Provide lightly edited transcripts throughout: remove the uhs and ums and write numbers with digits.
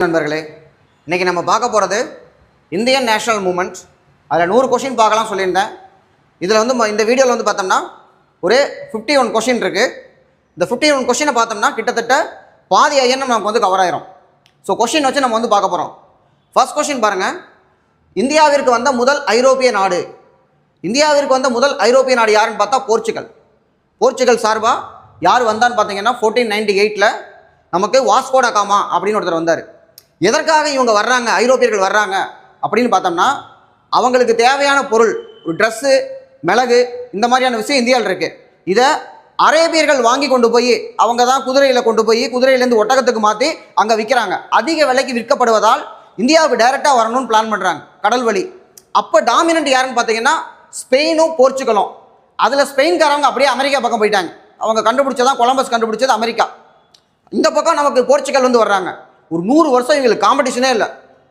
நண்பர்களே, இன்னைக்கு நம்ம பார்க்க போகிறது இந்தியன் நேஷனல் மூமெண்ட். அதில் 100 கொஷின் பார்க்கலாம் சொல்லியிருந்தேன். இதில் வந்து இந்த வீடியோவில் வந்து பார்த்தோம்னா ஒரு 51 கொஷின் இருக்குது. இந்த 51 கொஷினை பார்த்தோம்னா கிட்டத்தட்ட பாதி ஐயனம் நமக்கு வந்து கவர் ஆயிரும். ஸோ கொஷின் வச்சு நம்ம வந்து பார்க்க போகிறோம். ஃபர்ஸ்ட் கொஷின் பாருங்கள். இந்தியாவிற்கு வந்த முதல் ஐரோப்பிய நாடு, இந்தியாவிற்கு வந்த முதல் ஐரோப்பிய நாடு யாருன்னு பார்த்தா போர்ச்சுகல். போர்ச்சுகல் சார்பாக யார் வந்தான்னு பார்த்தீங்கன்னா 1498 நமக்கு வாஸ்கோ ட காமா அப்படின்னு ஒருத்தர் வந்தார். எதற்காக இவங்க வர்றாங்க, ஐரோப்பியர்கள் வர்றாங்க அப்படின்னு பார்த்தோம்னா அவங்களுக்கு தேவையான பொருள், ஒரு ட்ரெஸ்ஸு, மிளகு, இந்த மாதிரியான விஷயம் இந்தியாவில் இருக்குது. இதை அரேபியர்கள் வாங்கி கொண்டு போய் அவங்க தான் குதிரையில் கொண்டு போய் குதிரையிலேருந்து ஒட்டகத்துக்கு மாற்றி அங்கே விற்கிறாங்க. அதிக விலைக்கு விற்கப்படுவதால் இந்தியாவுக்கு டைரெக்டாக வரணும்னு பிளான் பண்ணுறாங்க கடல் வழி. அப்போ டாமினன்ட் யாருன்னு பார்த்தீங்கன்னா ஸ்பெயினும் போர்ச்சுகலும். அதில் ஸ்பெயின்காரவங்க அப்படியே அமெரிக்கா பக்கம் போயிட்டாங்க. அவங்க கண்டுபிடிச்சதான் கொலம்பஸ் கண்டுபிடிச்சது அமெரிக்கா. இந்த பக்கம் நமக்கு போர்ச்சுகல் வந்து வர்றாங்க. ஒரு 100 வருஷம் இவங்களுக்கு காம்படிஷனே இல்லை.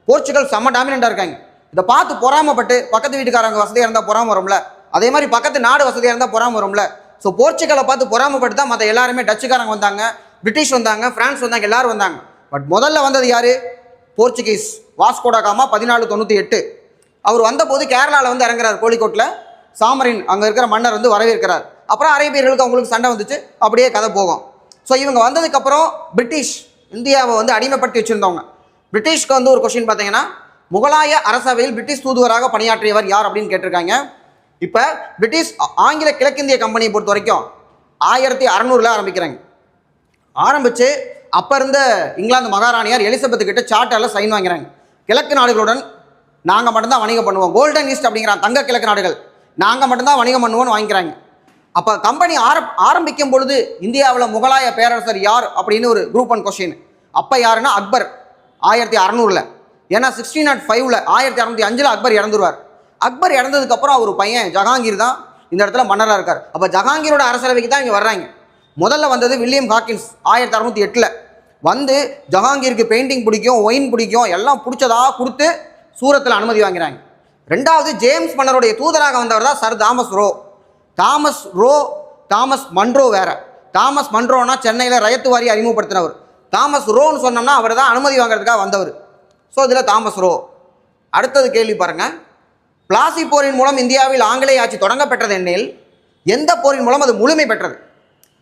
போர்ச்சுகல் செம்ம டாமினண்டாக இருக்காங்க. இதை பார்த்து பொறாமப்பட்டு பக்கத்து வீட்டுக்காரங்க வசதியாக இருந்தால் பொறாம வரும்ல, அதே மாதிரி பக்கத்து நாடு வசதியாக இருந்தால் பொறாம வரும்ல. ஸோ போர்ச்சுகலை பார்த்து பொறாமப்பட்டு தான் மற்ற எல்லாருமே டச்சுக்காரங்க வந்தாங்க, பிரிட்டிஷ் வந்தாங்க, பிரான்ஸ் வந்தாங்க, எல்லாரும் வந்தாங்க. பட் முதல்ல வந்தது யார்? போர்ச்சுகீஸ். வாஸ்கோ ட காமா 1498. அவர் வந்தபோது கேரளாவில் வந்து இறங்குறார். கோழிக்கோட்டில் சாமரின் அங்கே இருக்கிற மன்னர் வந்து வரவேற்கிறார். அப்புறம் அரேபியர்களுக்கு அவங்களுக்கு சண்டை வந்துச்சு. அப்படியே கதை போகும். ஸோ இவங்க வந்ததுக்கப்புறம் பிரிட்டிஷ் இந்தியாவை வந்து அடிமைப்படுத்தி வச்சுருந்தவங்க. பிரிட்டிஷ்க்கு வந்து ஒரு கொஸ்டின் பார்த்தீங்கன்னா முகலாய அரசவையில் பிரிட்டிஷ் தூதுவராக பணியாற்றியவர் யார் அப்படின்னு கேட்டிருக்காங்க. இப்போ பிரிட்டிஷ் ஆங்கில கிழக்கிந்திய கம்பெனியை பொறுத்த வரைக்கும் 1600 ஆரம்பிக்கிறாங்க. ஆரம்பித்து அப்போ இருந்த இங்கிலாந்து மகாராணியார் எலிசபெத் கிட்ட சார்ட்டரில் சைன் வாங்கிறாங்க. கிழக்கு நாடுகளுடன் நாங்கள் மட்டும்தான் வணிகம் பண்ணுவோம், கோல்டன் ஈஸ்ட் அப்படிங்கிறாங்க, தங்க கிழக்கு நாடுகள், நாங்கள் மட்டும்தான் வணிகம் பண்ணுவோம்னு வாங்கிக்கிறாங்க. அப்போ கம்பெனி ஆரம்பிக்கும் பொழுது இந்தியாவில் முகலாய பேரரசர் யார் அப்படின்னு ஒரு குரூப் 1 கொஸ்டின். அப்போ யாருன்னா அக்பர் 1600. ஏன்னா 1605 1605 அக்பர் இறந்துருவார். அக்பர் இறந்ததுக்கப்புறம் அவர் பையன் ஜஹாங்கீர் தான் இந்த இடத்துல மன்னராக இருக்கார். அப்போ ஜஹாங்கீரோட அரசவைக்கு தான் இங்கே வர்றாங்க. முதல்ல வந்தது வில்லியம் ஹாக்கின்ஸ் 1608 வந்து ஜஹாங்கீருக்கு பெயிண்டிங் பிடிக்கும், ஒயின் பிடிக்கும், எல்லாம் பிடிச்சதாக கொடுத்து சூரத்தில் அனுமதி வாங்கிறாங்க. ரெண்டாவது ஜேம்ஸ் மன்னருடைய தூதராக வந்தவர் தான் சர் தாமஸ் மன்ரோ வேற. தாமஸ் மன்ரோனா சென்னையில் ரயத்து வாரி அறிமுகப்படுத்தினவர். தாமஸ் ரோன்னு சொன்னோம்னா அவர் தான் அனுமதி வாங்குறதுக்காக வந்தவர். ஸோ இதில் தாமஸ் ரோ. அடுத்தது கேள்வி பாருங்கள். பிளாசி போரின் மூலம் இந்தியாவில் ஆங்கிலேய ஆட்சி தொடங்க பெற்றது எனில் எந்த போரின் மூலம் அது முழுமை பெற்றது?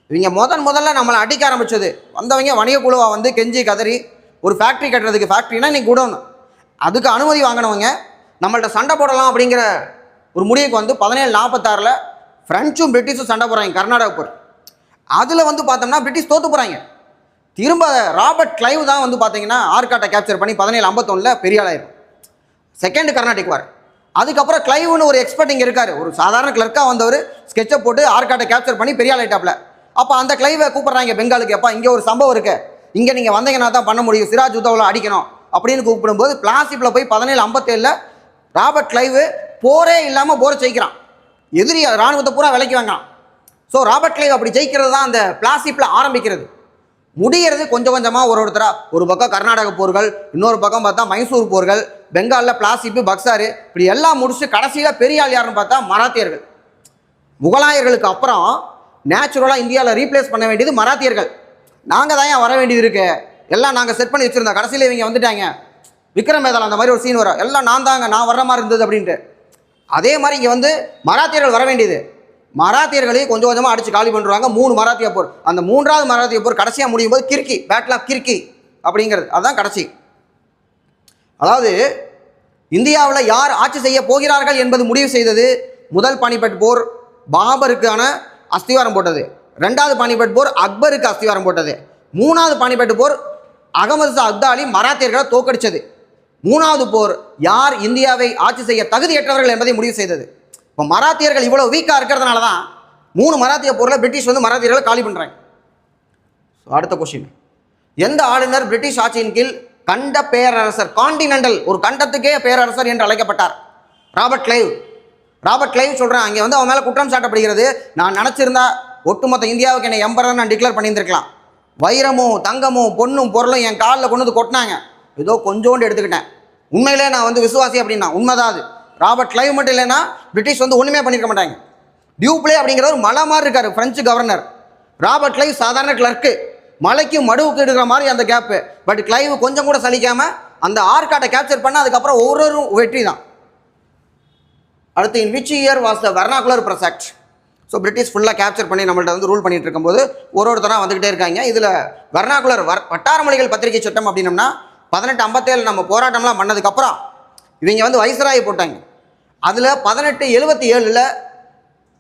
இவங்க முதல்ல நம்மளை அடிக்க ஆரம்பித்தது வந்தவங்க வணிக குழுவாக வந்து கெஞ்சி கதறி ஒரு ஃபேக்ட்ரி கட்டுறதுக்கு, ஃபேக்ட்ரினா இன்னைக்கு குடோன், அதுக்கு அனுமதி வாங்கினவங்க நம்மள்ட்ட சண்டை போடலாம் அப்படிங்கிற ஒரு முடிவுக்கு வந்து 1746 ஃப்ரெஞ்சும் பிரிட்டிஷும் சண்டை போடுறாங்க கர்நாடகா போர். அதில் வந்து பார்த்தோம்னா பிரிட்டிஷ் தோற்று போகிறாங்க. திரும்ப ராபர்ட் கிளைவ் தான் வந்து பார்த்தீங்கன்னா ஆர்காட்டை கேப்சர் பண்ணி 1751 பெரிய ஆளாயிரும். செகண்ட் கர்நாடிக் வார். அதுக்கப்புறம் கிளைவ்னு ஒரு எக்ஸ்பர்ட் இங்கே இருக்கார், ஒரு சாதாரண கிளர்க்காக வந்தவர் ஸ்கெட்சை போட்டு ஆர்காட்டை கேப்சர் பண்ணி பெரிய ஆளாயிட்டாப்ல. அப்போ அந்த கிளைவை கூப்பிட்றாங்க பெங்காலுக்கு. அப்பா இங்கே ஒரு சம்பவம் இருக்கு, இங்கே நீங்கள் வந்தீங்கன்னா தான் பண்ண முடியும், சிராஜ் உத்தவ்ல அடிக்கணும் அப்படின்னு கூப்பிடும்போது பிளாசிப்பில் போய் 1757 ராபர்ட் கிளைவ் போரே இல்லாமல் போரை ஜெயிக்கிறான். எதிரி இராணுவத்தை பூரா விலைக்கு வாங்கலாம். ஸோ ராபர்ட் கிளைவ் அப்படி ஜெயிக்கிறது தான் அந்த பிளாசிப்பில் ஆரம்பிக்கிறது. முடிகிறது கொஞ்சம் கொஞ்சமாக ஒருத்தராக. ஒரு பக்கம் கர்நாடக போர்கள், இன்னொரு பக்கம் பார்த்தா மைசூர் போர்கள், பெங்காலில் பிளாசிப்பு, பக்சாரு, இப்படி எல்லாம் முடிச்சு கடைசியில் பெரிய ஆள் யாருன்னு பார்த்தா மராத்தியர்கள். முகலாயர்களுக்கு அப்புறம் நேச்சுரலாக இந்தியாவில் ரீப்ளேஸ் பண்ண வேண்டியது மராத்தியர்கள். நாங்கள் தான் ஏன் வர வேண்டியது இருக்கு, எல்லாம் நாங்கள் செட் பண்ணி வச்சுருந்தோம், கடைசியில் இவங்க வந்துட்டாங்க. விக்ரம் வேதாளம் அந்த மாதிரி ஒரு சீன் வரும், எல்லாம் நான் வர்ற மாதிரி இருந்தது அப்படின்ட்டு. அதே மாதிரி இங்கே வந்து மராத்தியர்கள் வர வேண்டியது, மராத்தியர்களையும் கொஞ்சம் கொஞ்சமாக அடித்து காலி பண்ணுறாங்க. 3 மராத்திய போர். அந்த 3வது மராத்திய போர் கடைசியாக முடியும் போது கிர்கி, பேட்டில் ஆஃப் கிர்கி அப்படிங்கிறது அதுதான் கடைசி. அதாவது இந்தியாவில் யார் ஆட்சி செய்ய போகிறார்கள் என்பது முடிவு செய்தது. முதல் பானிபட் போர் பாபருக்கான அஸ்திவாரம் போட்டது. 2வது பானிபட் போர் அக்பருக்கு அஸ்திவாரம் போட்டது. 3வது பானிபட் போர் அகமது ஷா அப்தாலி மராத்தியர்களை தோக்கடிச்சது. 3வது போர் யார் இந்தியாவை ஆட்சி செய்ய தகுதியற்றவர்கள் என்பதை முடிவு செய்தது. இப்போ மராத்தியர்கள் இவ்வளோ வீக்காக இருக்கிறதுனால தான் 3 மராத்திய போரில் பிரிட்டிஷ் வந்து மராத்தியர்களை காலி பண்ணுறாங்க. அடுத்த கொஸ்டின். எந்த ஆளுநர் பிரிட்டிஷ் ஆட்சியின் கீழ் கண்ட பேரரசர், கான்டினென்டல், ஒரு கண்டத்துக்கே பேரரசர் என்று அழைக்கப்பட்டார்? ராபர்ட் கிளைவ் சொல்கிறேன். அங்கே வந்து அவன் மேலே குற்றம் சாட்டப்படுகிறது. நான் நினச்சிருந்தா ஒட்டுமொத்த இந்தியாவுக்கு என்னை எம்பரர் நான் டிக்ளேர் பண்ணியிருந்திருக்கலாம். வைரமும் தங்கமும் பொண்ணும் பொருளும் என் காலில் கொண்டு வந்து கொட்டினாங்க, ஏதோ கொஞ்சோண்டு எடுத்துக்கிட்டேன். உண்மையிலே நான் வந்து விசுவாசி அப்படின்னா உண்மைதான் அது. ராபர்ட் கிளைவ் மட்டும் இல்லைன்னா பிரிட்டிஷ் வந்து ஒன்றுமே பண்ணியிருக்க மாட்டாங்க. டியூப்ளே அப்படிங்கிற ஒரு மலை மாதிரி இருக்கார், பிரெஞ்சு கவர்னர். ராபர்ட் கிளைவ் சாதாரண கிளர்க்கு. மலைக்கும் மடுவுக்கு எடுக்கிற மாதிரி அந்த கேப்பு. பட் கிளைவ் கொஞ்சம் கூட சலிக்காமல் அந்த ஆர்காட்டை கேப்சர் பண்ண அதுக்கப்புறம் ஒவ்வொரு வெற்றி தான். அடுத்து in which year was the vernacular press act? So British ஃபுல்லாக கேப்சர் பண்ணி நம்மள்ட்ட வந்து ரூல் பண்ணிட்டு இருக்கும்போது ஒருத்தராக வந்துக்கிட்டே இருக்காங்க. இதில் வெர்னாகுலர் வட்டார மொழிகள் பத்திரிகை சட்டம் அப்படின்னம்னா 1857 நம்ம போராட்டம்லாம் பண்ணதுக்கப்புறம் இவங்க வந்து வைஸ்ராய் போட்டாங்க. அதில் 1877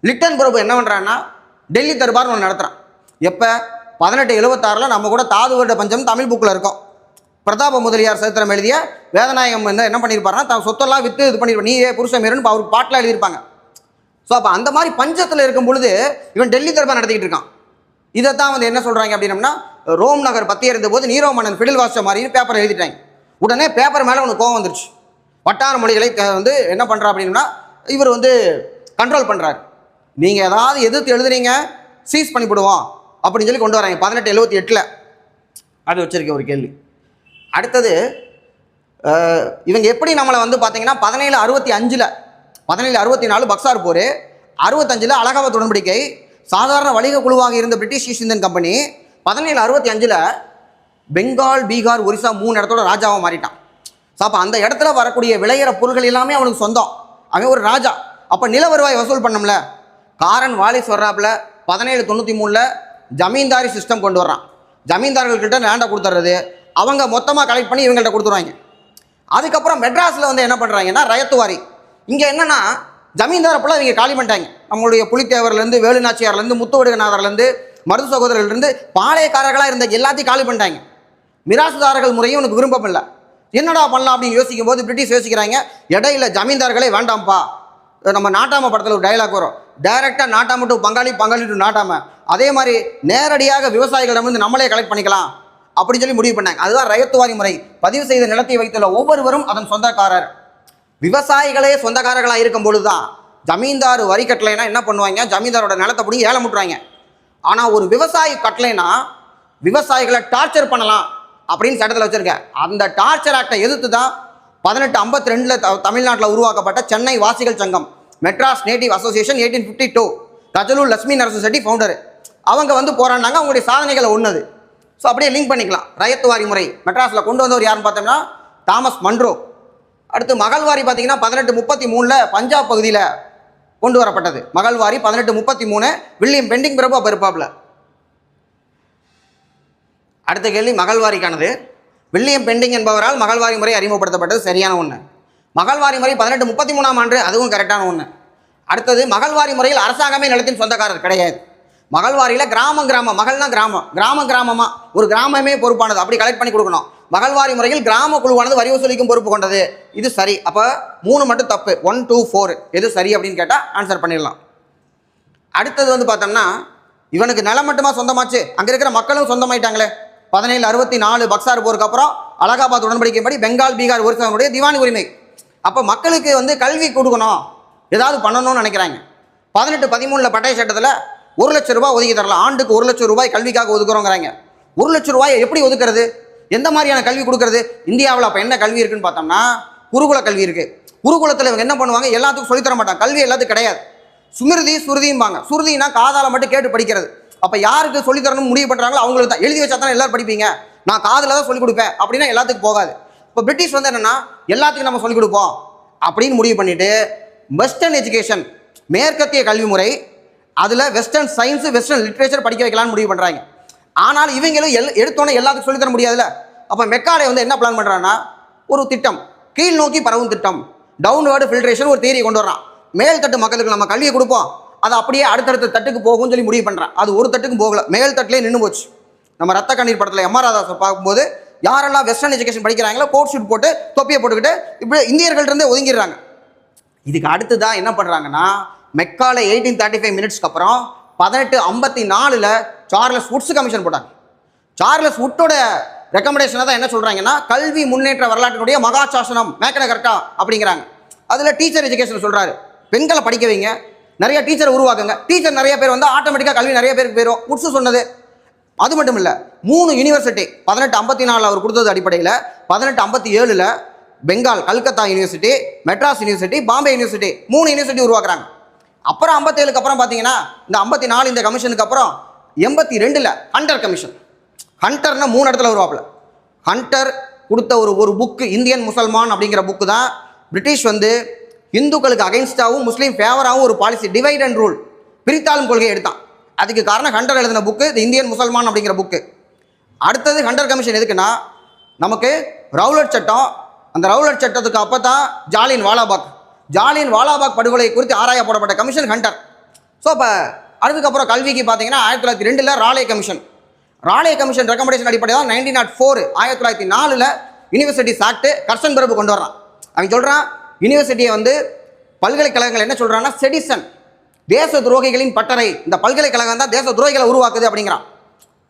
லிட்டன் பிரபு என்ன பண்ணுறான்னா டெல்லி தர்பார்னு ஒன்று நடத்துகிறான். எப்போ? 1876 நம்ம கூட தாது வருட பஞ்சம் தமிழ் புக்கில் இருக்கோம். பிரதாப முதலியார் சரித்திரம் எழுதிய வேதநாயகம் வந்து என்ன பண்ணியிருப்பாருன்னா தான் சொத்தெல்லாம் விற்று இது பண்ணியிருப்பார். நீயே புருஷமேருன்னு அவருக்கு பாட்டில் எழுதியிருப்பாங்க. ஸோ அப்போ அந்த மாதிரி பஞ்சத்தில் இருக்கும் பொழுது இவன் டெல்லி தர்பார் நடத்திக்கிட்டு இருக்கான். இதை தான் வந்து என்ன சொல்கிறாங்க அப்படின்னம்னா ரோம் நகர் பற்றி இருந்த போது நீரோ மன்னன் ஃபிடில் வாசிச்ச மாதிரி பேப்பர் எழுதிட்டாங்க. உடனே பேப்பர் மேலே உனக்கு கோவம் வந்துருச்சு. வட்டார மொழிகளை வந்து என்ன பண்ணுறா அப்படின்னா இவர் வந்து கண்ட்ரோல் பண்ணுறாரு. நீங்கள் ஏதாவது எதிர்த்து எழுதுனீங்க சீஸ் பண்ணிவிடுவோம் அப்படின்னு சொல்லி கொண்டு வராங்க 1878. அது வச்சிருக்க ஒரு கேள்வி. அடுத்தது இவங்க எப்படி நம்மளை வந்து பார்த்தீங்கன்னா 1764 பக்சார் போர், 65 அலகாபாத் உடன்படிக்கை, சாதாரண வணிக குழுவாக இருந்த British east Indian company 1765 Bengal, Bihar, Orissa 3 இடத்தோட ராஜாவாக மாறிட்டான். ஸோ அப்போ அந்த இடத்துல வரக்கூடிய விளையிற பொருட்கள் எல்லாமே அவனுக்கு சொந்தம். அவன் ஒரு ராஜா. அப்போ நில வருவாய் வசூல் பண்ணோம்ல. காரன் வாலிஸ் வர்றாப்புல 1793 ஜமீன்தாரி சிஸ்டம் கொண்டு வர்றான். ஜமீன்தார்கள்கிட்ட லேண்டை கொடுத்துட்றது, அவங்க மொத்தமாக கலெக்ட் பண்ணி இவங்கள்ட்ட கொடுத்துருவாங்க. அதுக்கப்புறம் மெட்ராஸில் வந்து என்ன பண்ணுறாங்கன்னா ரயத்துவாரி. இங்கே என்னென்னா ஜமீன்தாரை போல் இவங்க காலி பண்ணிட்டாங்க. நம்மளுடைய புலித்தேவர்லேருந்து, வேலுநாச்சியார்லேருந்து, முத்துவடுகநாதர்லேருந்து, மருது சகோதரர்லேருந்து பாளையக்காரர்களாக இருந்த எல்லாத்தையும் காலி பண்ணிட்டாங்க. மிராசுதாரர்கள் முறையும் உனக்கு விருப்பம் இல்லை. என்னடா பண்ணலாம் அப்படின்னு யோசிக்கும் போது பிரிட்டிஷ் யோசிக்கிறாங்க, இடையில ஜமீன்தார்களே வேண்டாம்ப்பா. நம்ம நாட்டாம படத்தில் ஒரு டைலாக் வரும், டைரெக்டாக நாட்டாம டு பங்காளி, பங்காளி டு நாட்டாம. அதே மாதிரி நேரடியாக விவசாயிகளிடமிருந்து நம்மளே கலெக்ட் பண்ணிக்கலாம் அப்படின்னு சொல்லி முடிவு பண்ணாங்க. அதுதான் ரயத்துவாரி முறை. பதிவு செய்த நிலத்தை வைத்துள்ள ஒவ்வொருவரும் அதன் சொந்தக்காரர். விவசாயிகளே சொந்தக்காரர்களாக இருக்கும் பொழுது தான் ஜமீன்தார் வரி கட்டலைன்னா என்ன பண்ணுவாங்க, ஜமீன்தாரோட நிலத்தை பிடி ஏலம் முட்டுறாங்க. ஆனால் ஒரு விவசாயி கட்டலைன்னா விவசாயிகளை டார்ச்சர் பண்ணலாம் அப்படின்னு சட்டத்தில் வச்சுருக்கேன். அந்த டார்ச்சர் ஆக்டை எதிர்த்து தான் 1852 தமிழ்நாட்டில் உருவாக்கப்பட்ட சென்னை வாசிகள் சங்கம், Madras native association 1852, Gazulu Lakshmi Narasu Chetty founder. அவங்க வந்து போராடினாங்க. அவங்களுடைய சாதனைகளை ஒன்றுது. ஸோ அப்படியே லிங்க் பண்ணிக்கலாம். ரயத்துவாரி முறை மெட்ராஸில் கொண்டு வந்தவர் யாருன்னு பார்த்தோம்னா தாமஸ் மன்ரோ. அடுத்து மகள்வாரி பார்த்தீங்கன்னா 1833 பஞ்சாப் பகுதியில் கொண்டு வரப்பட்டது. மகள்வாரி 1833 வில்லியம் பெண்டிங் பிரபு அப்போ இருப்பாப்ல. அடுத்த கேள்வி மகள்வாரிக்கானது. வில்லியம் பெண்டிங் என்பவரால் மகள்வாரி முறை அறிமுகப்படுத்தப்பட்டது, சரியான ஒன்று. மகள்வாரி முறை 1833 ஆண்டு, அதுவும் கரெக்டான ஒன்று. அடுத்தது மகள்வாரி முறையில் அரசாங்கமே நிலத்தின் சொந்தக்காரர் கிடையாது. மகள்வாரியில் கிராமம் மகள்னா கிராமமாக ஒரு கிராமமே பொறுப்பானது, அப்படி கலெக்ட் பண்ணி கொடுக்கணும். மகள்வாரி முறையில் கிராம குழுவானது வரி வசூலிக்கும் பொறுப்பு கொண்டது. இது சரி. அப்போ 3 மட்டும் தப்பு. 1, 2, 4 எது சரி அப்படின்னு கேட்டால் ஆன்சர் பண்ணிடலாம். அடுத்தது வந்து பார்த்தோம்னா இவனுக்கு நிலம் மட்டுமா சொந்தமாச்சு, அங்கே இருக்கிற மக்களும் சொந்தமாயிட்டாங்களே. 1764 பக்சார் போருக்கு அப்புறம் அலகாபாத் உடன்படிக்கைப்படி பெங்கால், பீகார், ஒரிசாவுடைய திவானி உரிமை. அப்போ மக்களுக்கு வந்து கல்வி கொடுக்கணும், ஏதாவது பண்ணணும்னு நினைக்கிறாங்க. 1813 பட்டய சட்டத்தில் 1 லட்சம் ரூபாய் ஒதுக்கி தரலாம். ஆண்டுக்கு 1 லட்சம் ரூபாய் கல்விக்காக ஒதுக்குறோங்கிறாங்க. 1 லட்சம் ரூபாயை எப்படி ஒதுக்குறது, எந்த மாதிரியான கல்வி கொடுக்கறது? இந்தியாவில் அப்போ என்ன கல்வி இருக்குன்னு பார்த்தோம்னா குருகுல கல்வி இருக்குது. குருகுலத்தில் இவங்க என்ன பண்ணுவாங்க, எல்லாத்துக்கும் சொல்லித்தர மாட்டாங்க. கல்வி எல்லாத்துக்கும் கிடையாது. சுமிருதி சுருதிம்பாங்க. சுருதினா காதால மட்டும் கேட்டு படிக்கிறது. அப்போ யாருக்கு சொல்லித்தரணும் முடிவு பண்ணுறாங்களோ அவங்களுக்கு தான். எழுதி வச்சா தானே எல்லாரும் படிப்பீங்க, நான் காதில் தான் சொல்லிக் கொடுப்பேன் அப்படின்னா எல்லாத்துக்கும் போகாது. இப்போ பிரிட்டிஷ் வந்து என்னென்னா எல்லாத்துக்கும் நம்ம சொல்லிக் கொடுப்போம் அப்படின்னு முடிவு பண்ணிவிட்டு வெஸ்டர்ன் எஜுகேஷன், மேற்கத்திய கல்வி முறை, அதில் வெஸ்டர்ன் சயின்ஸு, வெஸ்டர்ன் லிட்ரேச்சர் படிக்க வைக்கலான்னு முடிவு பண்ணுறாங்க. ஆனால் இவங்களும் எடுத்தோன்னே எல்லாத்துக்கும் சொல்லித்தர முடியாதுல்ல. அப்போ மெக்காலே வந்து என்ன பிளான் பண்ணுறான்னா ஒரு திட்டம், கீழ் நோக்கி பரவும் திட்டம், டவுன்வர்டு ஃபில்ட்ரேஷன் ஒரு தியரி கொண்டு வரான். மேல் தட்டு மக்களுக்கு நம்ம கல்வியை கொடுப்போம், அது அப்படியே அடுத்தடுத்த தட்டுக்கு போகும்னு சொல்லி முடிவு பண்ணுறான். அது ஒரு தட்டுக்கும் போகல, மேல் தட்டிலே நின்று போச்சு. நம்ம ரத்த கண்ணீர் படத்தில் எம்.ஆர். ராதாஸை பார்க்கும்போது யாரெல்லாம் வெஸ்டர்ன் எஜுகேஷன் படிக்கிறாங்களோ கோட் ஷூட் போட்டு தொப்பியை போட்டுக்கிட்டு இப்படி இந்தியர்கள்ட்டே ஒதுங்கிடுறாங்க. இதுக்கு அடுத்து தான் என்ன பண்ணுறாங்கன்னா மெக்காலே 1835 மினிட்ஸ்க்கு அப்புறம் 1854 சார்லஸ் வுட்ஸ் கமிஷன் போட்டாங்க. சார்லஸ் வுட்டோட ரெக்கமெண்டேஷனை தான் என்ன சொல்கிறாங்கன்னா கல்வி முன்னேற்ற வரலாற்றினுடைய மகாசாசனம் மேக்கன கரெக்டா அப்படிங்கிறாங்க. அதில் டீச்சர் எஜுகேஷன் சொல்கிறாரு, பெண்களை படிக்க வைங்க, நிறைய டீச்சரை உருவாக்குங்க. டீச்சர் நிறைய பேர் வந்து ஆட்டோமேட்டிக்காக கல்வி நிறைய பேருக்கு போயிடும். வுட்ஸ் சொன்னது அது மட்டும் இல்லை, 3 யூனிவர்சிட்டி 1854 அவர் கொடுத்தது அடிப்படையில் 1857 Bengal Calcutta university, Madras university, Bombay university 3 university உருவாக்குறாங்க. அப்புறம் 57க்கு அப்புறம் பார்த்தீங்கன்னா இந்த 54 இந்த கமிஷனுக்கு அப்புறம் 82 ஹண்டர் கமிஷன். ஹண்டர்னா 3 இடத்துல வருவாப்புல. ஹண்டர் கொடுத்த ஒரு புக்கு இந்தியன் முசல்மான் அப்படிங்கிற புக்கு தான் பிரிட்டிஷ் வந்து இந்துக்களுக்கு அகைன்ஸ்டாகவும் முஸ்லீம் ஃபேவராகவும் ஒரு பாலிசி டிவைட் அண்ட் ரூல் பிரித்தாளும் கொள்கையை எடுத்தான். அதுக்கு காரணம் ஹண்டர் எழுதின புக்கு இந்தியன் முசல்மான் அப்படிங்கிற புக்கு. அடுத்தது ஹண்டர் கமிஷன் எதுக்குன்னா நமக்கு ரவுலட் சட்டம், அந்த ரவுலட் சட்டத்துக்கு அப்போ தான் ஜாலியன் வாலாபாக் படுகொலை குறித்து ஆராய போடப்பட்ட கமிஷன் ஹண்டர். ஸோ இப்போ அதுக்கப்புறம் கல்விக்கு பார்த்தீங்கன்னா 1902 ராலே கமிஷன் ரெக்கமெண்டேஷன் அடிப்படையில் 1904 1904 யூனிவர்சிட்டிஸ் ஆக்ட் கர்சன் பிரபு கொண்டு வரான். அவன் சொல்கிறான் யூனிவர்சிட்டியை வந்து பல்கலைக்கழகங்கள் என்ன சொல்கிறான்னா செடிசன், தேச துரோகிகளின் பட்டறை, இந்த பல்கலைக்கழகம் தான் தேச துரோகிகளை உருவாக்குது அப்படிங்கிறான்.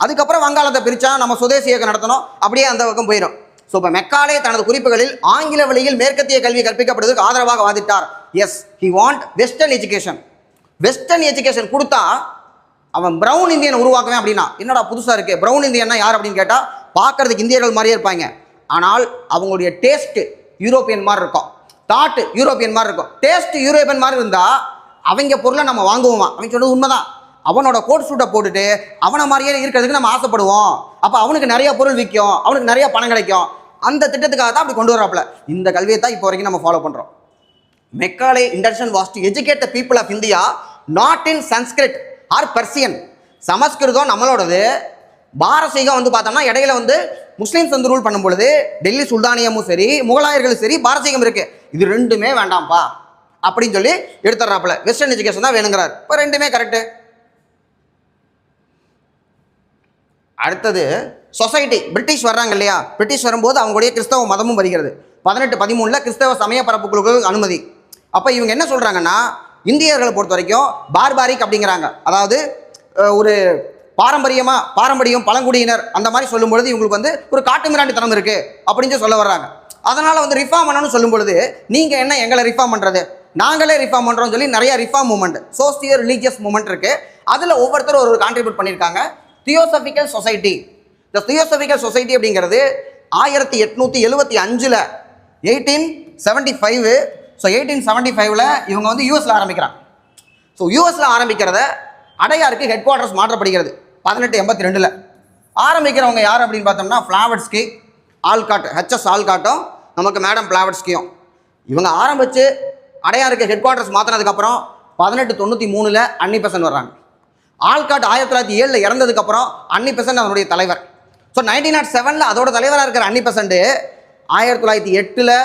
அதுக்கப்புறம் வங்காளத்தை பிரித்தா நம்ம சுதேசி இயக்கம் நடத்தணும், அப்படியே அந்த பக்கம் போயிடும். ஸோ இப்போ மெக்காலே தனது குறிப்புகளில் ஆங்கில வழியில் மேற்கத்திய கல்வி கற்பிக்கப்படுவதற்கு ஆதரவாக வாதிட்டார். Yes, he want western education கொடுத்தா அவன் பிரவுன் இந்தியன் உருவாக்குவேன் அப்படின்னா. என்னடா புதுசாக இருக்கு, பிரவுன் இந்தியன்னா யார் அப்படின்னு கேட்டால் பார்க்கறதுக்கு இந்தியர்கள் மாதிரியே இருப்பாங்க, ஆனால் அவங்களுடைய டேஸ்ட்டு யூரோப்பியன் மாதிரி இருக்கும், தாட்டு யூரோப்பியன் மாதிரி இருக்கும். டேஸ்ட் யூரோப்பியன் மாதிரி இருந்தால் அவங்க பொருளை நம்ம வாங்குவோமா? அவங்க சொன்னது உண்மைதான். அவனோட கோட் சூட்டை போட்டுட்டு அவனை மாதிரியே இருக்கிறதுக்கு நம்ம ஆசைப்படுவோம். அப்போ அவனுக்கு நிறைய பொருள் விற்கும், அவனுக்கு நிறைய பணம் கிடைக்கும். அந்த திட்டத்துக்காக தான் அப்படி கொண்டு வராப்புல. இந்த கல்வியை தான் இப்போ வரைக்கும் நம்ம ஃபாலோ பண்ணுறோம். Macaulay intention was to educate the people of India not in Sanskrit or Persian. சமஸ்கிருதம் நம்மளோடது, பாரசீகம் வந்து பார்த்தோம்னா இடையில வந்து முஸ்லீம்ஸ் வந்து ரூல் பண்ணும் பொழுது டெல்லி சுல்தானியமும் சரி முகலாயர்களும் சரி பாரசீகம் இருக்கு, இது ரெண்டுமே வேண்டாம்ப்பா அப்படின்னு சொல்லி எடுத்துறாப்புல. வெஸ்டர்ன் எஜுகேஷன் தான் வேணுங்கிறார். இப்போ ரெண்டுமே கரெக்டு. அடுத்தது சொசைட்டி. பிரிட்டிஷ் வர்றாங்க இல்லையா, பிரிட்டிஷ் வரும்போது அவங்களுடைய கிறிஸ்தவ மதமும் வருகிறது. 1813 கிறிஸ்தவ சமய பரப்புகளுக்கு அனுமதி. அப்போ இவங்க என்ன சொல்கிறாங்கன்னா இந்தியர்களை பொறுத்த வரைக்கும் பார்பாரிக் அப்படிங்கிறாங்க, அதாவது ஒரு பாரம்பரியம் பழங்குடியினர் அந்த மாதிரி சொல்லும் பொழுது இவங்களுக்கு வந்து ஒரு காட்டு மிராண்டித்தனம் இருக்குது அப்படின்னு சொல்ல வர்றாங்க. அதனால் வந்து ரிஃபார்ம் பண்ணணும்னு சொல்லும் பொழுது நீங்கள் என்ன எங்களை ரிஃபார்ம் பண்ணுறது, நாங்களே ரிஃபார்ம் பண்ணுறோம்னு சொல்லி நிறைய reform movement, socio religious movement இருக்குது. அதில் ஒவ்வொருத்தரும் ஒரு கான்ட்ரிபியூட் பண்ணியிருக்காங்க. Theosophical society. இந்த தியோசபிக்கல் சொசைட்டி அப்படிங்கிறது 1875 1875. ஸோ 1875 இவங்க வந்து யூஎஸில் ஆரம்பிக்கிறாங்க. ஸோ யூஎஸில் ஆரம்பிக்கிறத அடையாருக்கு ஹெட் குவார்ட்டர்ஸ் மாற்றப்படுகிறது 1882. ஆரம்பிக்கிறவங்க யார் அப்படின்னு பார்த்தோம்னா ஃப்ளாவட்ஸ்கி, ஆல்காட், ஹெச்எஸ் ஆல்காட்டும் நமக்கு மேடம் பிளாவட்ஸ்கியும். இவங்க ஆரம்பித்து அடையாருக்கு ஹெட் குவார்ட்டர்ஸ் மாற்றினதுக்கப்புறம் 1893 அன்னி பெசன்ட் வர்றாங்க. ஆல்காட் 1907 இறந்ததுக்கப்புறம் அன்னி பெசன்ட் அவருடைய தலைவர். ஸோ 1907 அதோட தலைவராக இருக்கிற அன்னி பெசன்ட் 1908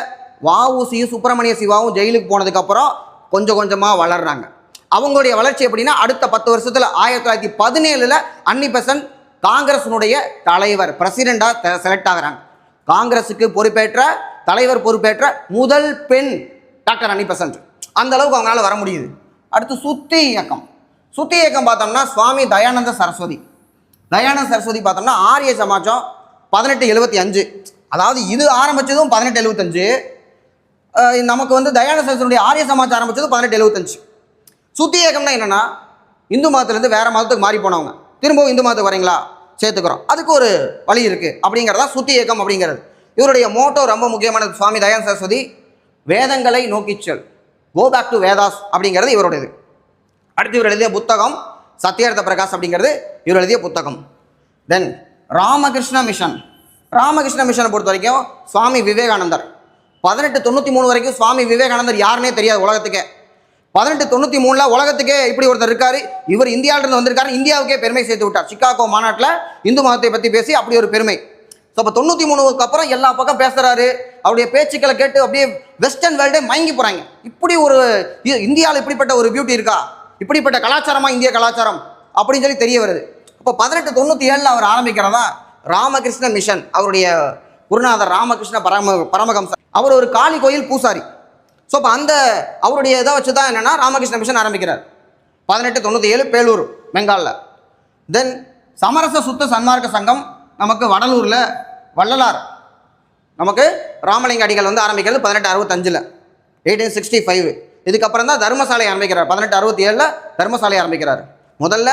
வஉசியும் சுப்பிரமணிய சிவாவும் ஜெயிலுக்கு போனதுக்கப்புறம் கொஞ்சம் கொஞ்சமாக வளர்றாங்க. அவங்களுடைய வளர்ச்சி எப்படின்னா அடுத்த 10 வருஷத்தில் 1917 அன்னி பெசன்ட் காங்கிரஸினுடைய தலைவர் பிரசிடெண்டாக செலக்ட் ஆகிறாங்க. காங்கிரஸுக்கு தலைவர் பொறுப்பேற்ற முதல் பெண் டாக்டர் அன்னி பெசன்ட். அந்த அளவுக்கு அவங்களால வர முடியுது. அடுத்து சுத்தி இயக்கம் பார்த்தோம்னா சுவாமி தயானந்த சரஸ்வதி பார்த்தோம்னா ஆரிய சமாஜம் 1875. அதாவது இது ஆரம்பித்ததும் 1875. நமக்கு வந்து தயானந்த சரஸ்வதியுடைய ஆரிய சமாஜம் ஆரம்பித்ததும் 1875. சுத்தி இயக்கம்னா என்னென்னா இந்து மதத்துலேருந்து வேறு மதத்துக்கு மாறி போனவங்க திரும்பவும் இந்து மதத்துக்கு வரீங்களா சேர்த்துக்கிறோம், அதுக்கு ஒரு வழி இருக்குது அப்படிங்கிறதா சுத்தி இயக்கம் அப்படிங்கிறது. இவருடைய மோட்டோ ரொம்ப முக்கியமானது. சுவாமி தயானந்த சரஸ்வதி வேதங்களை நோக்கிச்சல், கோ பேக் டு வேதாஸ் அப்படிங்கிறது இவருடையது. அடுத்து இவர் எழுதிய புத்தகம் சத்யார்த்த பிரகாஷ் அப்படிங்கிறது இவர் எழுதிய புத்தகம். தென் ராமகிருஷ்ண மிஷனை பொறுத்த வரைக்கும் சுவாமி விவேகானந்தர் 1893 வரைக்கும் சுவாமி விவேகானந்தர் யாருன்னே தெரியாது உலகத்துக்கே. 1893 உலகத்துக்கே இப்படி ஒருத்தர் இருக்காரு, இவர் இந்தியாவிலிருந்து வந்திருக்காரு, இந்தியாவுக்கே பெருமை சேர்த்து விட்டார். சிகாகோ மாநாட்டில் இந்து மதத்தை பற்றி பேசி அப்படி ஒரு பெருமை. ஸோ அப்போ 93க்கு அப்புறம் எல்லா பக்கம் பேசுகிறாரு. அவருடைய பேச்சுக்களை கேட்டு அப்படியே வெஸ்டர்ன் வேர்ல்டே மயங்கி போகிறாங்க. இப்படி ஒரு இந்தியாவில் இப்படிப்பட்ட ஒரு பியூட்டி இருக்கா, இப்படிப்பட்ட கலாச்சாரமாக இந்திய கலாச்சாரம் அப்படின்னு சொல்லி தெரிய வருது. இப்போ 1897 அவர் ஆரம்பிக்கிறதா ராமகிருஷ்ண மிஷன். அவருடைய குருநாதர் ராமகிருஷ்ண பரமஹம்சர், அவர் ஒரு காளி கோயில் பூசாரி. ஸோ இப்போ அவருடைய இதை வச்சு தான் என்னென்னா ராமகிருஷ்ண மிஷன் ஆரம்பிக்கிறார் 1897 பேலூர் பெங்காலில். தென் சமரச சுத்த சன்மார்க்க சங்கம் நமக்கு வடலூரில் வள்ளலார் நமக்கு ராமலிங்க அடிகள் வந்து ஆரம்பிக்கிறது 1865 1865. இதுக்கப்புறம் தான் தர்மசாலை ஆரம்பிக்கிறார் 1867 தர்மசாலை ஆரம்பிக்கிறார். முதல்ல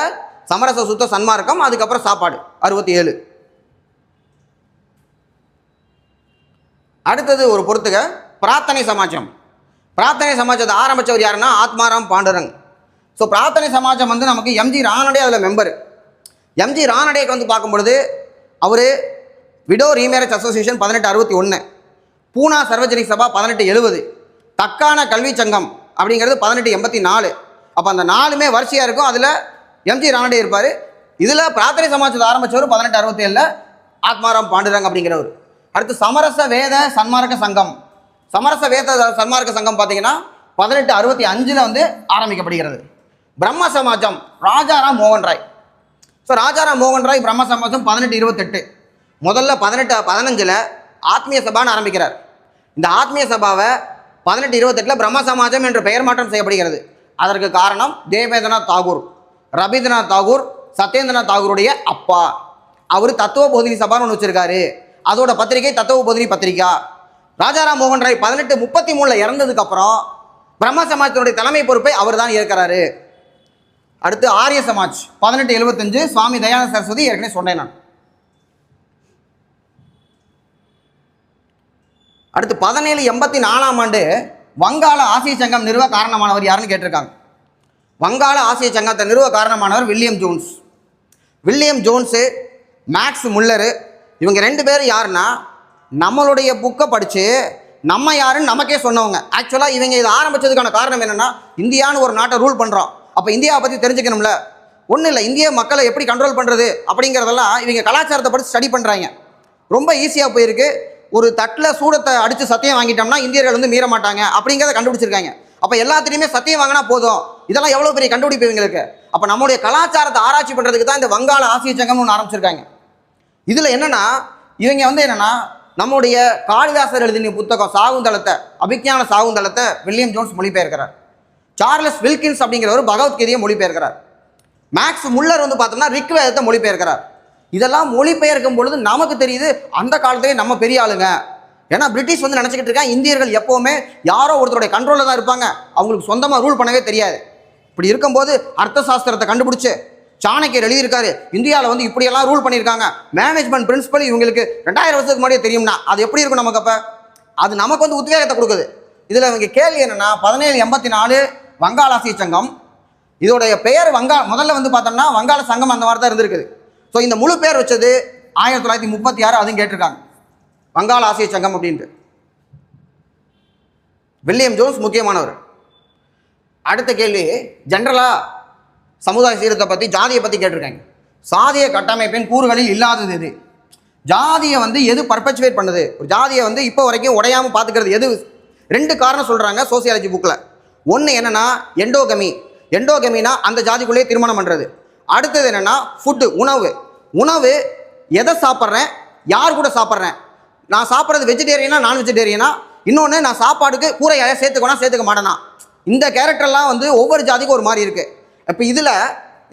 சமரச சுத்த சன்மார்க்கம், அதுக்கப்புறம் சாப்பாடு 67. அடுத்தது ஒரு பொறுத்துக பிரார்த்தனை சமாஜத்தை ஆரம்பித்தவர் யாருன்னா ஆத்மாராம் பாண்டுரங். ஸோ பிரார்த்தனை சமாஜம் வந்து நமக்கு எம்ஜி ரானடே அதில் மெம்பர். எம்ஜி ரானடேக்கு வந்து பார்க்கும்பொழுது அவர் விடோ ரீமேரேஜ் அசோசியேஷன் 1861, பூனா சர்வஜனிக் சபா 1870, தக்கான கல்வி சங்கம் அப்படிங்கிறது 1884. அப்போ அந்த 4மே வரிசையாக இருக்கும். அதில் எம்ஜி ராணடே இருப்பார். இதில் பிரார்த்தனை சமாஜத்தை ஆரம்பித்தவர் 1867 ஆத்மாராம் பாண்டுரங் அப்படிங்கிறவர். அடுத்து சமரச வேத சன்மார்க்க சங்கம். சமரச வேத சன்மார்க்க சங்கம் பார்த்தீங்கன்னா 1865 வந்து ஆரம்பிக்கப்படுகிறது. பிரம்ம சமாஜம் ராஜாராம் மோகன் ராய். ஸோ ராஜாராம் மோகன் ராய் பிரம்ம சமாஜம் 1828. முதல்ல 1815 ஆத்மீய சபான்னு ஆரம்பிக்கிறார். இந்த ஆத்மீய சபாவை 1828 பிரம்ம சமாஜம் என்று பெயர் மாற்றம் செய்யப்படுகிறது. அதற்கு காரணம் தேவேந்திரநாத் தாகூர், ரவீந்திரநாத் தாகூர், சத்யேந்திரநாத் தாகூருடைய அப்பா. அவர் தத்துவ போதினி சபான்னு ஒன்று வச்சிருக்காரு. அதோட பத்திரிகை தத்துவ போதினி பத்திரிகா. ராஜாராம் மோகன் ராய் 1833 இறந்ததுக்கு அப்புறம் பிரம்ம சமாஜத்தினுடைய தலைமை பொறுப்பை அவர் தான் ஏற்கிறாரு. அடுத்து ஆரிய சமாஜ் 1875 சுவாமி தயானந்த சரஸ்வதி, ஏற்கனவே சொன்னேன் நான். அடுத்து 1784 வங்காள ஆசிய சங்கம் நிறுவ காரணமானவர் யாருன்னு கேட்டிருக்காங்க. வங்காள ஆசிய சங்கத்தை நிறுவ காரணமானவர் William Jones. William Jones, Max Muller, இவங்க 2 பேரும் யாருன்னா நம்மளுடைய புக்கை படித்து நம்ம யாருன்னு நமக்கே சொன்னவங்க. ஆக்சுவலாக இவங்க இதை ஆரம்பித்ததுக்கான காரணம் என்னென்னா, இந்தியான்னு ஒரு நாட்டை ரூல் பண்ணுறோம், அப்போ இந்தியாவை பற்றி தெரிஞ்சுக்கணும்ல. ஒன்றும் இல்லை, இந்திய மக்களை எப்படி கண்ட்ரோல் பண்ணுறது அப்படிங்கிறதெல்லாம் இவங்க கலாச்சாரத்தை பற்றி ஸ்டடி பண்ணுறாங்க. ரொம்ப ஈஸியாக போயிருக்கு. ஒரு தட்டில் சூடத்தை அடித்து சத்தியம் வாங்கிட்டோம்னா இந்தியர்கள் வந்து மீற மாட்டாங்க அப்படிங்கிறத கண்டுபிடிச்சிருக்காங்க. அப்போ எல்லாத்துலேயுமே சத்தியம் வாங்கினா போதும். இதெல்லாம் எவ்வளோ பெரிய கண்டுபிடிப்பு இவங்களுக்கு. அப்போ நம்மளுடைய கலாச்சாரத்தை ஆராய்ச்சி பண்ணுறதுக்கு தான் இந்த வங்காள ஆசிய சங்கம்னு ஒன்று ஆரம்பிச்சிருக்காங்க. இதில் என்னென்னா, இவங்க வந்து என்னென்னா, நம்முடைய காளிதாசர் எழுதின புத்தகம் சாகுந்தளத்தை, Abhijnana சாகுந்தளத்தை William Jones மொழிபெயர்க்கிறார். Charles Wilkins அப்படிங்கிறவர் பகவத்கீதையை மொழிபெயர்க்கிறார். மேக்ஸ் முல்லர் வந்து பார்த்தோம்னா ரிக்வேதத்தை மொழிபெயர்க்கிறார். இதெல்லாம் மொழிபெயர்க்கும் பொழுது நமக்கு தெரியுது அந்த காலத்திலே நம்ம பெரிய ஆளுங்க. ஏன்னா பிரிட்டிஷ் வந்து நினச்சிக்கிட்டு இருக்காங்க இந்தியர்கள் எப்போவுமே யாரோ ஒருத்தருடைய கண்ட்ரோலில் தான் இருப்பாங்க, அவங்களுக்கு சொந்தமாக ரூல் பண்ணவே தெரியாது. இப்படி இருக்கும்போது அர்த்த சாஸ்திரத்தை கண்டுபிடிச்சு சாணக்கியர் எழுதியிருக்காரு, இந்தியாவில் வந்து இப்படியெல்லாம் ரூல் பண்ணியிருக்காங்க, மேனேஜ்மெண்ட் பிரின்சிபல் இவங்களுக்கு 2000 வருஷத்துக்கு முன்னாடியே தெரியும்னா அது எப்படி இருக்கும் நமக்கு? அப்போ அது நமக்கு வந்து உத்வேகத்தை கொடுக்குது. இதில் இவங்க கேள்வி என்னென்னா, 1784 வங்காள ஆசிய சங்கம், இதோடைய பெயர் முதல்ல வந்து பார்த்தோம்னா வங்காள சங்கம் அந்த மாதிரி தான் இருந்திருக்குது. ஸோ இந்த முழு பேர் வச்சது 1936, அதுவும் கேட்டிருக்காங்க, வங்காள ஆசிய சங்கம் அப்படின்ட்டு. வில்லியம் ஜோன்ஸ் முக்கியமானவர். அடுத்த கேள்வி, ஜென்ரலாக சமுதாய சீரத்தை பற்றி, ஜாதியை பற்றி கேட்டிருக்காங்க. சாதிய கட்டமைப்பின் கூறுகளில் இல்லாதது எது? ஜாதியை வந்து எது பர்பச்சுவேட் பண்ணுது? ஒரு ஜாதியை வந்து இப்போ வரைக்கும் உடையாமல் பார்த்துக்கிறது எது? 2 காரணம் சொல்கிறாங்க சோசியாலஜி புக்கில். ஒன்று என்னென்னா எண்டோகமி. எண்டோகமினா அந்த ஜாதிக்குள்ளேயே திருமணம் பண்ணுறது. அடுத்தது என்னென்னா ஃபுட்டு, உணவு. உணவு எதை சாப்பிட்றேன், யார் கூட சாப்பிட்றேன், நான் சாப்பிட்றது வெஜிடேரியனா நான் வெஜிடேரியனா, இன்னொன்று நான் சாப்பாடுக்கு கூரையாக சேர்த்துக்கணும் சேர்த்துக்க மாட்டேனா. இந்த கேரக்டர்லாம் வந்து ஒவ்வொரு ஜாதிக்கும் ஒரு மாதிரி இருக்குது. இப்போ இதில்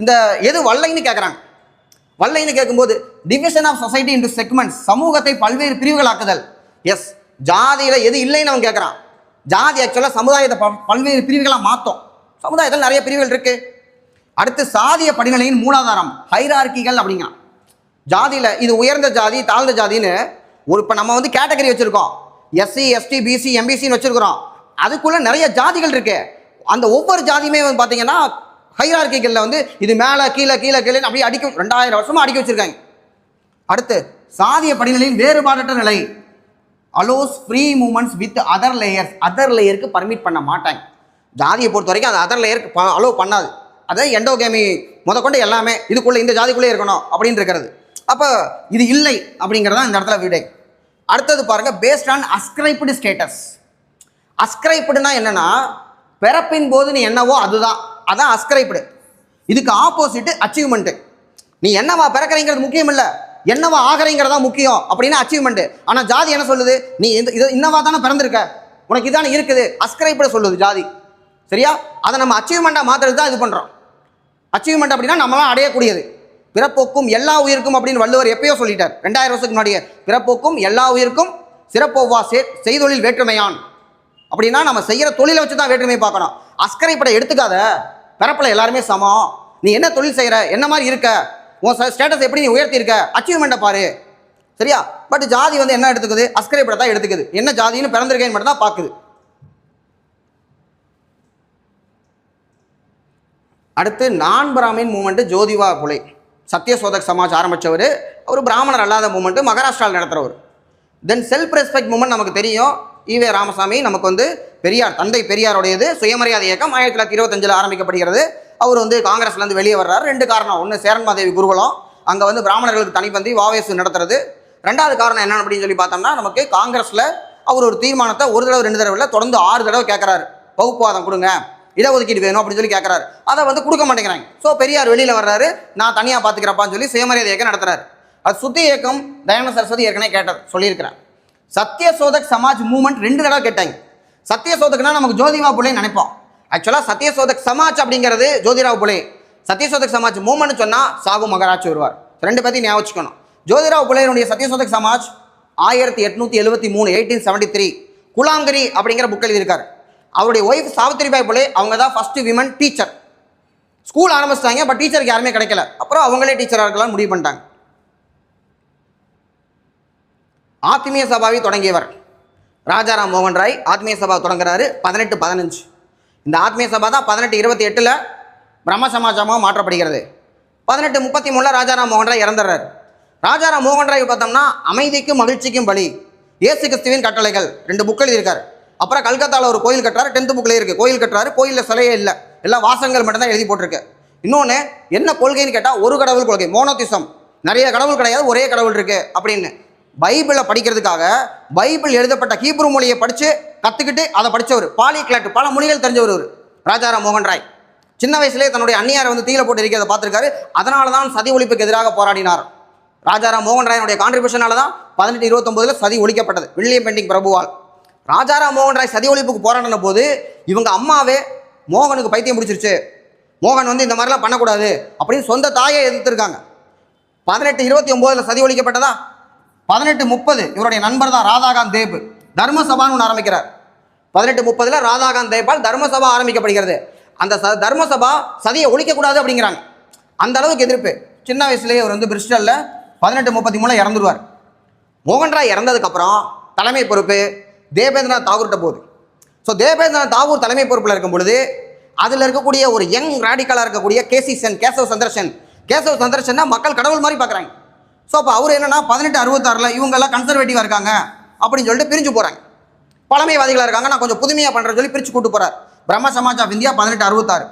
இந்த எது வல்லைன்னு கேட்குறாங்க. வல்லைன்னு கேட்கும்போது division of society into segments, சமூகத்தை பல்வேறு பிரிவுகளாக்குதல். எஸ், ஜாதியில் எது இல்லைன்னு அவன் கேட்குறான். ஜாதி ஆக்சுவலாக சமுதாயத்தை பல்வேறு பிரிவுகளாக மாற்றும். சமுதாயத்தில் நிறைய பிரிவுகள் இருக்குது. அடுத்து சாதிய படிநிலையின் மூலாதாரம், ஹைரார்கிகள் அப்படிங்க. ஜாதியில் இது உயர்ந்த ஜாதி தாழ்ந்த ஜாதின்னு ஒரு இப்போ நம்ம வந்து கேட்டகரி வச்சுருக்கோம். எஸ்சி எஸ்டி பிசி எம்பிசின்னு வச்சுருக்கிறோம். அதுக்குள்ளே நிறைய ஜாதிகள் இருக்குது. அந்த ஒவ்வொரு ஜாதியுமே வந்து பார்த்தீங்கன்னா ஹைரார்கிகளில் வந்து இது மேலே கீழே கீழே கீழே அப்படியே அடிக்கும், 2000 வருஷமாக அடிக்க வச்சுருக்காங்க. அடுத்து சாதிய படிநிலையின் வேறுபாடற்ற நிலை, allows free moments with other layers. Other லேயருக்கு பர்மிட் பண்ண மாட்டாங்க. ஜாதியை பொறுத்த வரைக்கும் அது அதர் லேயருக்கு அலோவ் பண்ணாது. அதாவது எண்டோகேமி முதற்கொண்டு எல்லாமே இதுக்குள்ளே இந்த ஜாதிக்குள்ளே இருக்கணும் அப்படின்னு இருக்கிறது. அப்போ இது இல்லை அப்படிங்கிறது தான் இந்த இடத்துல விடை. அடுத்தது பாருங்கள், பேஸ்ட் ஆன் அஸ்கிரைப்டு ஸ்டேட்டஸ். அஸ்கிரைப்டுனா என்னென்னா, பிறப்பின் போது நீ என்னவோ அதுதான், அதான் அஸ்கிரைப்டு. இதுக்கு ஆப்போசிட்டு அச்சீவ்மெண்ட்டு. நீ என்னவா பிறக்கிறீங்கிறது முக்கியம் இல்லை, என்னவா ஆகிறீங்கிறதா முக்கியம் அப்படின்னா அச்சீவ்மெண்ட்டு. ஆனால் ஜாதி என்ன சொல்லுது, நீ இது இன்னவா தானே பிறந்திருக்க, உனக்கு இதானே இருக்குது, அஸ்கிரைப்டு சொல்லுது ஜாதி. சரியா? அதை நம்ம அச்சீவ்மெண்ட்டாக மாற்றுறது தான் இது பண்ணுறோம். அச்சீவ்மெண்ட் அப்படின்னா நம்மளாம் அடையக்கூடியது. பிறப்போக்கும் எல்லா உயிருக்கும் அப்படின்னு வள்ளுவர் எப்பயோ சொல்லிட்டார், 2000 வருஷத்துக்கு முன்னாடியே. பிறப்போக்கும் எல்லா உயிருக்கும் சிறப்போவா செய்தொழில் வேற்றுமையான். அப்படின்னா நம்ம செய்கிற தொழிலை வச்சு தான் வேற்றுமையை பார்க்கணும். அஸ்கரைப்படை எடுத்துக்காத, பிறப்பில் எல்லாருமே சமம். நீ என்ன தொழில் செய்கிற, என்ன மாதிரி இருக்க, உன் ஸ்டேட்டஸ் எப்படி நீ உயர்த்தியிருக்க, அச்சீவ்மெண்ட்டை பாரு. சரியா? பட் ஜாதி வந்து என்ன எடுத்துக்குது, அஸ்கரைப்படை தான் எடுத்துக்குது. என்ன ஜாதின்னு பிறந்திருக்கேன்னு மட்டும் தான் பார்க்குது. அடுத்து நான் பிராமின் மூமெண்ட்டு, ஜோதிவா புலே. சத்யசோதக் சமாஜ் ஆரம்பித்தவர். அவர் பிராமணர் அல்லாத மூமெண்ட்டு மகாராஷ்டிராவில் நடத்துகிறவர். தென் செல்ஃப் ரெஸ்பெக்ட் மூமெண்ட் நமக்கு தெரியும். ஈவே ராமசாமி நமக்கு வந்து பெரியார், தந்தை பெரியாருடையது சுயமரியாதை இயக்கம் 1925 ஆரம்பிக்கப்படுகிறது. அவர் வந்து காங்கிரஸ்லேருந்து வெளியே வர்றாரு. 2 காரணம். ஒன்று சேரன்மாதேவி குருகுலம், அங்கே வந்து பிராமணர்களுக்கு தனிப்பந்தி வாவேசு நடத்துறது. 2வது காரணம் என்ன அப்படின்னு சொல்லி பார்த்தோம்னா, நமக்கு காங்கிரஸில் அவர் ஒரு தீர்மானத்தை 1 தடவை 2 தடவை இல்லை, தொடர்ந்து 6 தடவை கேட்குறாரு. வகுப்புவாதம் கொடுங்க, இடஒதுக்கீடு வேணும் அப்படின்னு சொல்லி கேட்குறாரு. அதை வந்து கொடுக்க மாட்டேங்கிறாங்க. ஸோ பெரியார் வெளியில் வர்றாரு, நான் தனியாக பார்த்துக்கிறப்பான்னு சொல்லி சுயமரியாதை இயக்கம் நடத்துறாரு. அது சுத்தி இயக்கம் தயானந்த சரஸ்வதி ஏற்கனவே கேட்டது சொல்லியிருக்கிறேன். சத்யசோதக் சமாஜ் மூவ்மெண்ட் 2 தடவை கேட்டாங்க. சத்யசோதக்னா நமக்கு ஜோதிராவ் புலே நினைப்போம். ஆக்சுவலாக சத்யசோதக் சமாஜ் அப்படிங்கிறது ஜோதிராவ் புலே. சத்யசோதக் சமாஜ் மூவ்மெண்ட் சொன்னால் சாகு மகராஜ் வருவார். 2 பற்றி ஞாபகம் வச்சுக்கணும். ஜோதிராவ் புலேனுடைய சத்யசோதக் சமாஜ் 1873 1873 குலாம்கரி அப்படிங்கிற புக் எழுதியிருக்காரு. அவருடைய ஒய்ஃப் சாவித்திரிபாய் புலே, அவங்க தான் ஃபர்ஸ்ட் விமன் டீச்சர். ஸ்கூல் ஆரம்பிச்சிட்டாங்க, பட் டீச்சருக்கு யாருமே கிடைக்கல. அப்புறம் அவங்களே டீச்சராக இருக்கலாம் முடிவு பண்ணிட்டாங்க. ஆத்மீய சபாவை தொடங்கியவர் ராஜாராம் மோகன் ராய். ஆத்மீய சபா தொடங்குறாரு 1815. இந்த ஆத்மீய சபா தான் 1828 பிரம்ம சமாஜமாக மாற்றப்படுகிறது. 1833 ராஜாராம் மோகன் ராய் இறந்துடுறாரு. ராஜாராம் மோகன் ராய் பார்த்தோம்னா அமைதிக்கும் மகிழ்ச்சிக்கும் பலி, இயேசு கிறிஸ்துவின் கட்டளைகள் 2 புக் எழுதியிருக்காரு. அப்புறம் கல்கத்தாவில் ஒரு கோயில் கட்டுறாரு. 10th புக்கில் இருக்குது. கோயில் கட்டுறாரு, கோயிலில் சிலையே இல்லை, எல்லாம் வாசகங்கள் மட்டும்தான் எழுதி போட்டிருக்கு. இன்னொன்று என்ன கொள்கைன்னு கேட்டால் ஒரு கடவுள் கொள்கை, மோனோதிசம். நிறைய கடவுள் கிடையாது, ஒரே கடவுள் இருக்குது அப்படின்னு. பைபிளை படிக்கிறதுக்காக பைபிள் எழுதப்பட்ட ஹீப்ரு மொழியை படித்து கற்றுக்கிட்டு அதை படித்தவர். பாலிகிளாட், பல மொழிகள் தெரிஞ்சவர் ராஜாராம் மோகன் ராய். சின்ன வயசுலேயே தன்னுடைய அந்நியாரை வந்து தீயில போட்டு இருக்கிறத பார்த்துருக்காரு. அதனால தான் சதி ஒழிப்புக்கு எதிராக போராடினார். ராஜாராம் மோகன் ராயனுடைய கான்ட்ரிபியூஷனால தான் 1829 சதி ஒழிக்கப்பட்டது வில்லியம் பெண்டிங் பிரபுவால். ராஜாராம் மோகன் ராய் சதி ஒழிப்புக்கு போராடின போது இவங்க அம்மாவே மோகனுக்கு பைத்தியம் பிடிச்சிருச்சு, மோகன் வந்து இந்த மாதிரிலாம் பண்ணக்கூடாது அப்படின்னு சொந்த தாயை எதிர்த்திருக்காங்க. 1829 சதி ஒழிக்கப்பட்டதா. 1830 இவருடைய நண்பர் தான் ராதாகாந்த் தேப் தர்மசபான்னு ஒன்று ஆரம்பிக்கிறார். 1830 ராதாகாந்த் தேப்பால் தர்மசபா ஆரம்பிக்கப்படுகிறது. அந்த தர்மசபா சதியை ஒழிக்கக்கூடாது அப்படிங்கிறாங்க. அந்த அளவுக்கு எதிர்ப்பு. சின்ன வயசுலேயே அவர் வந்து பிரிஸ்டலில் 1833 இறந்துடுவார். மோகன் ராய் இறந்ததுக்கப்புறம் தலைமை பொறுப்பு தேபேந்திரநாத் தாகூர்கிட்ட போகுது. ஸோ தேபேந்திரநாத் தாகூர் தலைமை பொறுப்பில் இருக்கும் பொழுது அதில் இருக்கக்கூடிய ஒரு யங் ராடிக்கலாக இருக்கக்கூடிய கேசி சென், கேசவ் சந்திரசென். கேசவ் சந்திரசென்னா மக்கள் கடவுள் மாதிரி பார்க்குறாங்க. ஸோ அப்போ அவர் என்னன்னா 1866 இவங்கெல்லாம் கன்சர்வேட்டிவாக இருக்காங்க அப்படின்னு சொல்லிட்டு பிரிஞ்சு போகிறாங்க. பழமைவாதிகளாக இருக்காங்க, நான் கொஞ்சம் புதுமையாக பண்ணுறேன்னு சொல்லி பிரித்து கூட்டு போகிறார். பிரம்ம சமாஜ் ஆஃப் இந்தியா 1866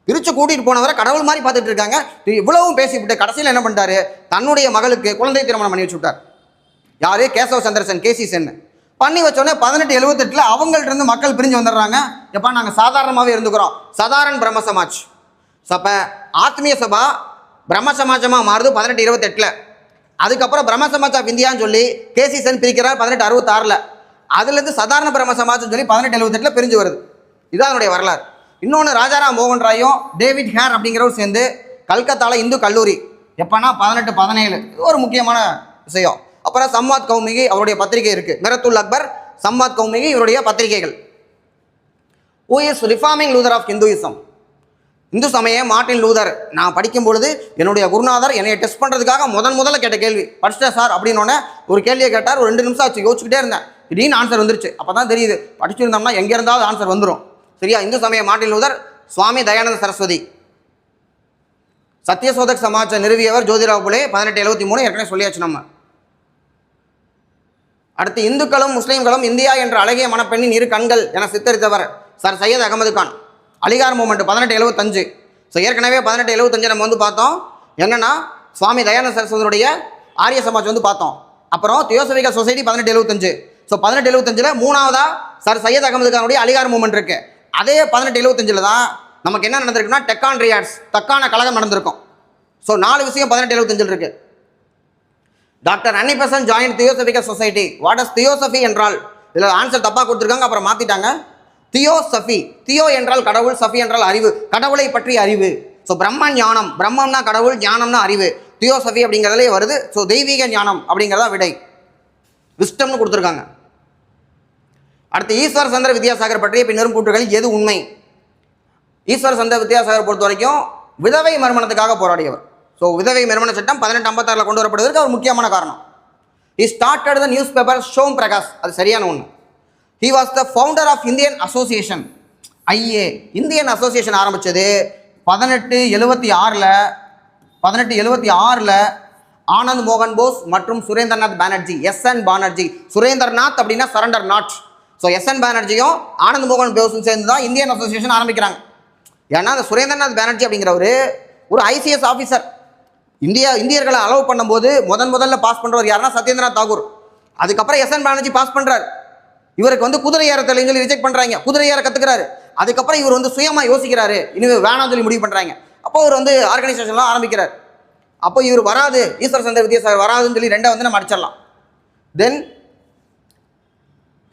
பிரித்து கூட்டிகிட்டு போனவரை கடவுள் மாதிரி பார்த்துட்டு இருக்காங்க. இவ்வளவும் பேசிவிட்டு கடைசியில் என்ன பண்ணிட்டாரு, தன்னுடைய மகளுக்கு குழந்தை திருமணம் பண்ணி வச்சு விட்டார். யாரு? கேசவ் சந்திரசென், கேசி சென். பண்ணி வச்சோடனே 1878 அவங்கள்ட்ட இருந்து மக்கள் பிரிஞ்சு வந்துடுறாங்க. எப்போ நாங்கள் சாதாரணமாகவே இருந்துக்கிறோம், சாதாரண பிரம்ம சமாஜ். ஸோ அப்போ ஆத்மீய சபா பிரம்ம சமாஜமாக மாறுது 1828. அதுக்கப்புறம் பிரம்ம சமாஜ் ஆஃப் இந்தியான்னு சொல்லி கேசி சென் பிரிக்கிறார் 1866. அதுலேருந்து சாதாரண பிரம்ம சமாஜ்னு சொல்லி 1878 பிரிஞ்சு வருது. இதுதான் அதனுடைய வரலாறு. இன்னொன்று ராஜாராம் மோகன் ராயும் டேவிட் ஹேர் அப்படிங்கிறவர் சேர்ந்து கல்கத்தாவில் இந்து கல்லூரி எப்போனா 1817 இது ஒரு முக்கியமான விஷயம். அப்புறம் சம்வாத் கௌமிகி அவருடைய பத்திரிகை இருக்குது. மிரத்துல் அக்பர், சம்வாத் கௌமிகி இவருடைய பத்திரிகைகள். Who is reforming Luther of Hinduism? Hindu சமயம் மார்ட்டின் லூதர். நான் படிக்கும் பொழுது என்னுடைய குருநாதர் என்னை டெஸ்ட் பண்ணுறதுக்காக முதல்ல கேட்ட கேள்வி, படிச்சிட்டேன் சார் அப்படின்னோடனே ஒரு கேள்வியை கேட்டார். ஒரு 2 நிமிஷம் ஆச்சு, யோசிச்சுக்கிட்டே இருந்தேன். திடீர்னு ஆன்சர் வந்துருச்சு. அப்போ தான் தெரியுது படிச்சுருந்தோம்னா எங்கே இருந்தாலும் ஆன்சர் வந்துடும். சரியா? இந்து சமய மார்ட்டின் லூதர், சுவாமி தயானந்த சரஸ்வதி. சத்யசோதக் சமாஜை நிறுவியவர் ஜோதிராவ் புலே 1873 ஏற்கனவே சொல்லியாச்சு நம்ம. அடுத்து இந்துக்களும் முஸ்லீம்களும் இந்தியா என்ற அழகிய மணப்பெண்ணின் 2 கண்கள் என சித்தரித்தவர் sir Syed Ahmed Khan. Aligarh movement 1875. So ஏற்கனவே 1875 நம்ம வந்து பார்த்தோம். என்னன்னா சுவாமி தயானந்த சரஸ்வதியுடைய ஆரிய சமாஜ் வந்து பார்த்தோம். அப்புறம் தியோசபிகல் சொசைட்டி 1875. ஸோ 1875 மூணாவதா சர் சையத் அகமது கானுடைய அலிகார் மூமெண்ட் இருக்கு. அதே 1875 தான் நமக்கு என்ன நடந்திருக்குன்னா டெக்கான் ரியாட்ஸ், தக்கான கழகம் நடந்திருக்கும். ஸோ 4 விஷயம் 1875 இருக்கு. Doctor Annie Besant join theosophical society. What is theosophy என்றால், இதில் ஆன்சர் தப்பாக கொடுத்துருக்காங்க, அப்புறம் மாற்றிட்டாங்க. தியோசபி, தியோ என்றால் கடவுள், சஃபி என்றால் அறிவு, கடவுளை பற்றிய அறிவு. ஸோ பிரம்ம ஞானம், பிரம்மம்னா கடவுள், ஞானம்னா அறிவு. தியோசபி அப்படிங்கிறதுலே வருது. ஸோ தெய்வீக ஞானம் அப்படிங்கிறதா விடை. விஸ்டம்னு கொடுத்துருக்காங்க. அடுத்து ஈஸ்வர் சந்திர வித்யாசாகர் பற்றிய பின்னரும் கூற்றுகளில் எது உண்மை? ஈஸ்வர் சந்திர வித்யாசாகர் பொறுத்த வரைக்கும் விதவை மறுமணத்துக்காக போராடியவர். ஸோ விதவை மறுமண சட்டம் 1856 கொண்டு வரப்படுவதற்கு அவர் முக்கியமான காரணம். He started the newspaper Shome Prakash. அது சரியான ஒன்று. He was the founder of Indian Association. IA Indian association ஆரம்பித்தது 1876 1876 ஆனந்த் மோகன் போஸ் மற்றும் சுரேந்திரநாத் பானர்ஜி, எஸ்என் பானர்ஜி. சுரேந்திரநாத் அப்படின்னா சரண்டர் நாட். ஸோ எஸ்என் பானர்ஜியும் ஆனந்த் மோகன் போஸும் சேர்ந்து தான் இந்தியன் அசோசியேஷன் ஆரம்பிக்கிறாங்க. ஏன்னா அந்த சுரேந்திரநாத் பானர்ஜி அப்படிங்கிறவர் ஒரு ஐசிஎஸ் ஆஃபீஸர். இந்தியர்களை அலோவ் பண்ணும்போது முதல்ல பாஸ் பண்ணுறவர் யாருன்னா சத்யேந்திரநாத் தாகூர். அதுக்கப்புறம் எஸ்என் பானர்ஜி பாஸ் பண்ணுறாரு. இவருக்கு வந்து குதிரை ஏற தெரியலன்னு சொல்லி ரிஜெக்ட் பண்ணுறாங்க. குதிரை ஏற கற்றுக்கிறாரு. அதுக்கப்புறம் இவர் வந்து சுயமாக யோசிக்கிறாரு, இனிமேல் வேணாம்னு சொல்லி முடிவு பண்ணுறாங்க. அப்போ இவர் வந்து ஆர்கனைசேஷன்லாம் ஆரம்பிக்கிறார். அப்போ இவர் வராது, ஈஸ்வர் சந்திர வித்யாசாகர் வராதுன்னு சொல்லி ரெண்டை வந்து நம்ம அடிச்சிடலாம். தென்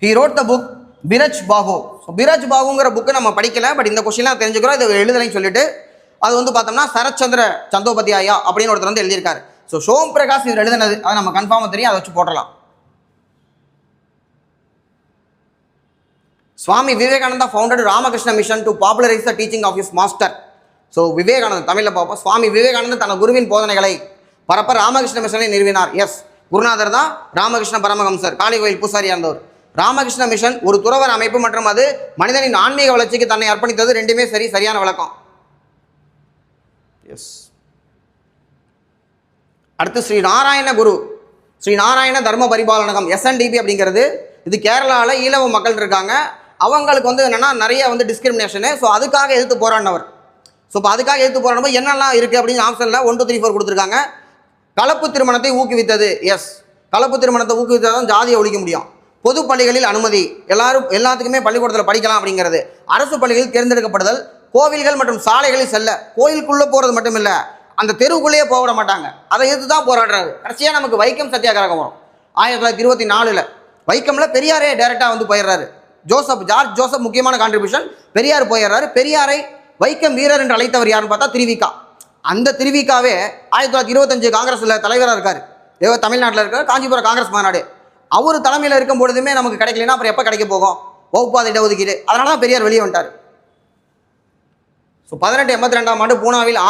he wrote the book Braj பாகு. ஸோ பிரஜ் பாகுங்கிற புக்கு நம்ம படிக்கல, பட் இந்த கொஸ்டின்லாம் தெரிஞ்சுக்கிறோம். இது எழுதலைன்னு சொல்லிட்டு அது வந்து பார்த்தோம்னா சரத்சந்திர சந்தோபாத்யாயா அப்படின்னு ஒருத்தர் வந்து எழுதியிருக்காரு. ஸோ சோம் பிரகாஷ் இவர் எழுதினது, அதை நம்ம கன்ஃபார்மாக தெரியும், அதை வச்சு போடலாம். Swami Vivekananda founded Ramakrishna mission to popularise the teaching of his master. So Vivekanandar தமிழில் பார்ப்போம். சுவாமி விவேகானந்தர் தனது குருவின் போதனைகளை பரப்ப ராமகிருஷ்ண மிஷனை நிறுவினார். எஸ், குருநாதர் தான் ராமகிருஷ்ண பரமஹம்சர், காளி கோயில் பூசாரியா இருந்தவர். ராமகிருஷ்ண மிஷன் ஒரு துறவர அமைப்பு மற்றும் அது மனிதனின் ஆன்மீக வளர்ச்சிக்கு தன்னை அர்ப்பணித்தது. ரெண்டுமே சரியான விளக்கம். எஸ். அடுத்து ஸ்ரீ நாராயண குரு, ஸ்ரீ நாராயண தர்ம பரிபாலனகம், எஸ்என்டிபி அப்படிங்கிறது இது கேரளாவில் ஈழவ மக்கள் இருக்காங்க. அவங்களுக்கு வந்து என்னென்னா நிறைய வந்து டிஸ்கிரிமினேஷனு. ஸோ அதுக்காக எதிர்த்து போராடினவர். ஸோ இப்போ அதுக்காக எதிர்த்து போராடும்போது என்னெல்லாம் இருக்குது அப்படின்னு ஆப்ஷனில் 1 2 3 4 கொடுத்துருக்காங்க. கலப்பு திருமணத்தை ஊக்குவித்தது. எஸ், கலப்பு திருமணத்தை ஊக்குவித்தால் ஜாதியை ஒழிக்க முடியும். பொது பள்ளிகளில் அனுமதி, எல்லாத்துக்குமே பள்ளிக்கூடத்தில் படிக்கலாம் அப்படிங்கிறது. அரசு பள்ளிகளில் தேர்ந்தெடுக்கப்படுதல். கோவில்கள் மற்றும் சாலைகளில் செல்ல, கோயிலுக்குள்ளே போகிறது மட்டும் இல்லை, அந்த தெருவுக்குள்ளேயே போக விட மாட்டாங்க. அதை எதிர்த்து தான் போராடுறாரு. கடைசியாக நமக்கு வைக்கம் சத்தியாகிரகம் வரும் 1924. வைக்கமில் பெரியாரே டைரெக்டாக வந்து போயிடுறாரு. ஜார்ஜ் ஜோசப் முக்கியமான கான்ட்ரிபியூஷன். பெரியார் போயிடுறாரு. பெரியாரை வைக்கம் வீரர் என்று அழைத்தவர் யாருன்னு பார்த்தா திருவிக்கா. அந்த திருவிக்காவே 1925 காங்கிரஸில் தலைவராக இருக்கார். தமிழ்நாட்டில் இருக்கார். காஞ்சிபுரம் காங்கிரஸ் மாநாடு அவர் தலைமையில் இருக்கும் பொழுதுமே நமக்கு கிடைக்கலன்னா அப்புறம் எப்போ கிடைக்க போகும்? வகுப்பாத இடஒதுக்கீடு. அதனால தான் பெரியார் வெளியே வந்துட்டார். ஸோ 1882ஆம் ஆண்டு பூனாவில்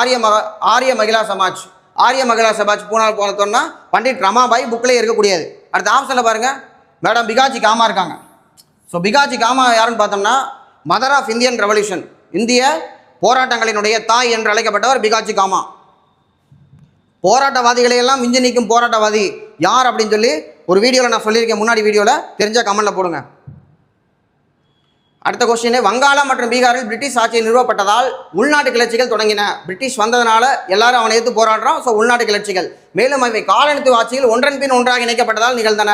ஆரிய மகிழா சமாஜ் பூனாவில் போனோம்னா பண்டிட் ரமாபாய் புக்கிலே இருக்கக்கூடியது. அடுத்த ஆப்ஷனில் பாருங்கள், மேடம் பிகாஜி காமா இருக்காங்க. ஸோ பிகாஜி காமா யாருன்னு பார்த்தோம்னா மதர் ஆஃப் இந்தியன் ரெவல்யூஷன், இந்திய போராட்டங்களினுடைய தாய் என்று அழைக்கப்பட்டவர் பிகாஜி காமா. போராட்டவாதிகளை எல்லாம் மிஞ்சி நீக்கும் போராட்டவாதி யார் அப்படின்னு சொல்லி ஒரு வீடியோவில் நான் சொல்லியிருக்கேன், முன்னாடி வீடியோவில், தெரிஞ்சால் கமெண்ட்டில் போடுங்க. அடுத்த கொஸ்டின், வங்காளம் மற்றும் பீகாரில் பிரிட்டிஷ் ஆட்சி நிறுவப்பட்டதால் உள்நாட்டு கிளர்ச்சிகள் தொடங்கின. பிரிட்டிஷ் வந்ததுனால எல்லாரும் அவனை எதிர்த்து போராடுறோம். ஸோ உள்நாட்டு கிளர்ச்சிகள். மேலும் அவை காலனித்துவ ஆட்சியில் ஒன்றன் பின் ஒன்றாக இணைக்கப்பட்டதால் நிகழ்ந்தன.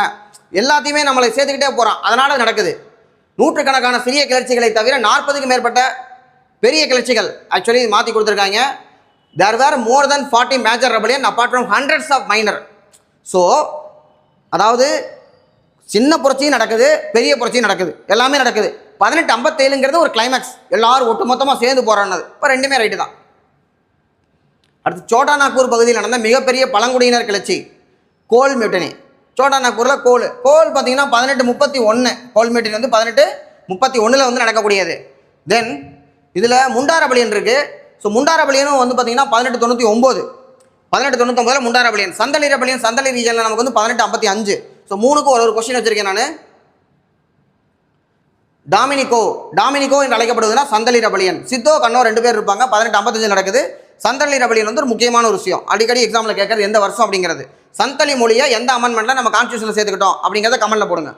எல்லாத்தையுமே நம்மளை சேர்த்துக்கிட்டே போகிறான், அதனால் நடக்குது. நூற்றுக்கணக்கான சிறிய கிளர்ச்சிகளை தவிர 40க்கும் மேற்பட்ட பெரிய கிளர்ச்சிகள் ஆக்சுவலி மாற்றி கொடுத்துருக்காங்க. There were more than 40 major rebellion apart from hundreds of minor. So அதாவது சின்ன புரட்சியும் நடக்குது, பெரிய புரட்சியும் நடக்குது, எல்லாமே நடக்குது. 1857ங்கிறது ஒரு கிளைமேக்ஸ், எல்லாரும் ஒட்டுமொத்தமாக சேர்ந்து போராடினது. இப்போ ரெண்டுமே ரைட்டு தான். அடுத்து சோட்டா நாக்பூர் பகுதியில் நடந்த மிகப்பெரிய பழங்குடியினர் கிளர்ச்சி கோல் மியூட்டனி. சோட்டா நாக்பூரில் கோல் பார்த்தீங்கன்னா 1831. கோல் மியூட்டனி வந்து 1831 வந்து நடக்கக்கூடியது. தென் இதில் முண்டாரபலியன் இருக்குது. ஸோ முண்டாரபலியனும் வந்து பார்த்தீங்கன்னா 1899 முண்டாரபலியன். சந்தலி ரீஜனில் நமக்கு வந்து 1855. ஸோ 3க்கும் ஒரு கொஸ்டின் வச்சுருக்கேன் நான். டாமினிகோ என்று அழைக்கப்படுவதுன்னா சந்தலி ரபலியன். சித்தோ கண்ணோ 2 பேர் இருப்பாங்க. 1855 நடக்குது. சந்தலி ரபலியன் வந்து ஒரு முக்கியமான ஒரு விஷயம், அடிக்கடி எக்ஸாமில் கேட்கறது எந்த வருஷம் அப்படிங்கிறது. சந்தலி மொழியை எந்த அமெண்ட்மெண்ட்டில் நம்ம கான்ஸ்டியூஷனில் சேர்த்துக்கிட்டோம் அப்படிங்கிறத கமெண்ட்டில் போடுங்க.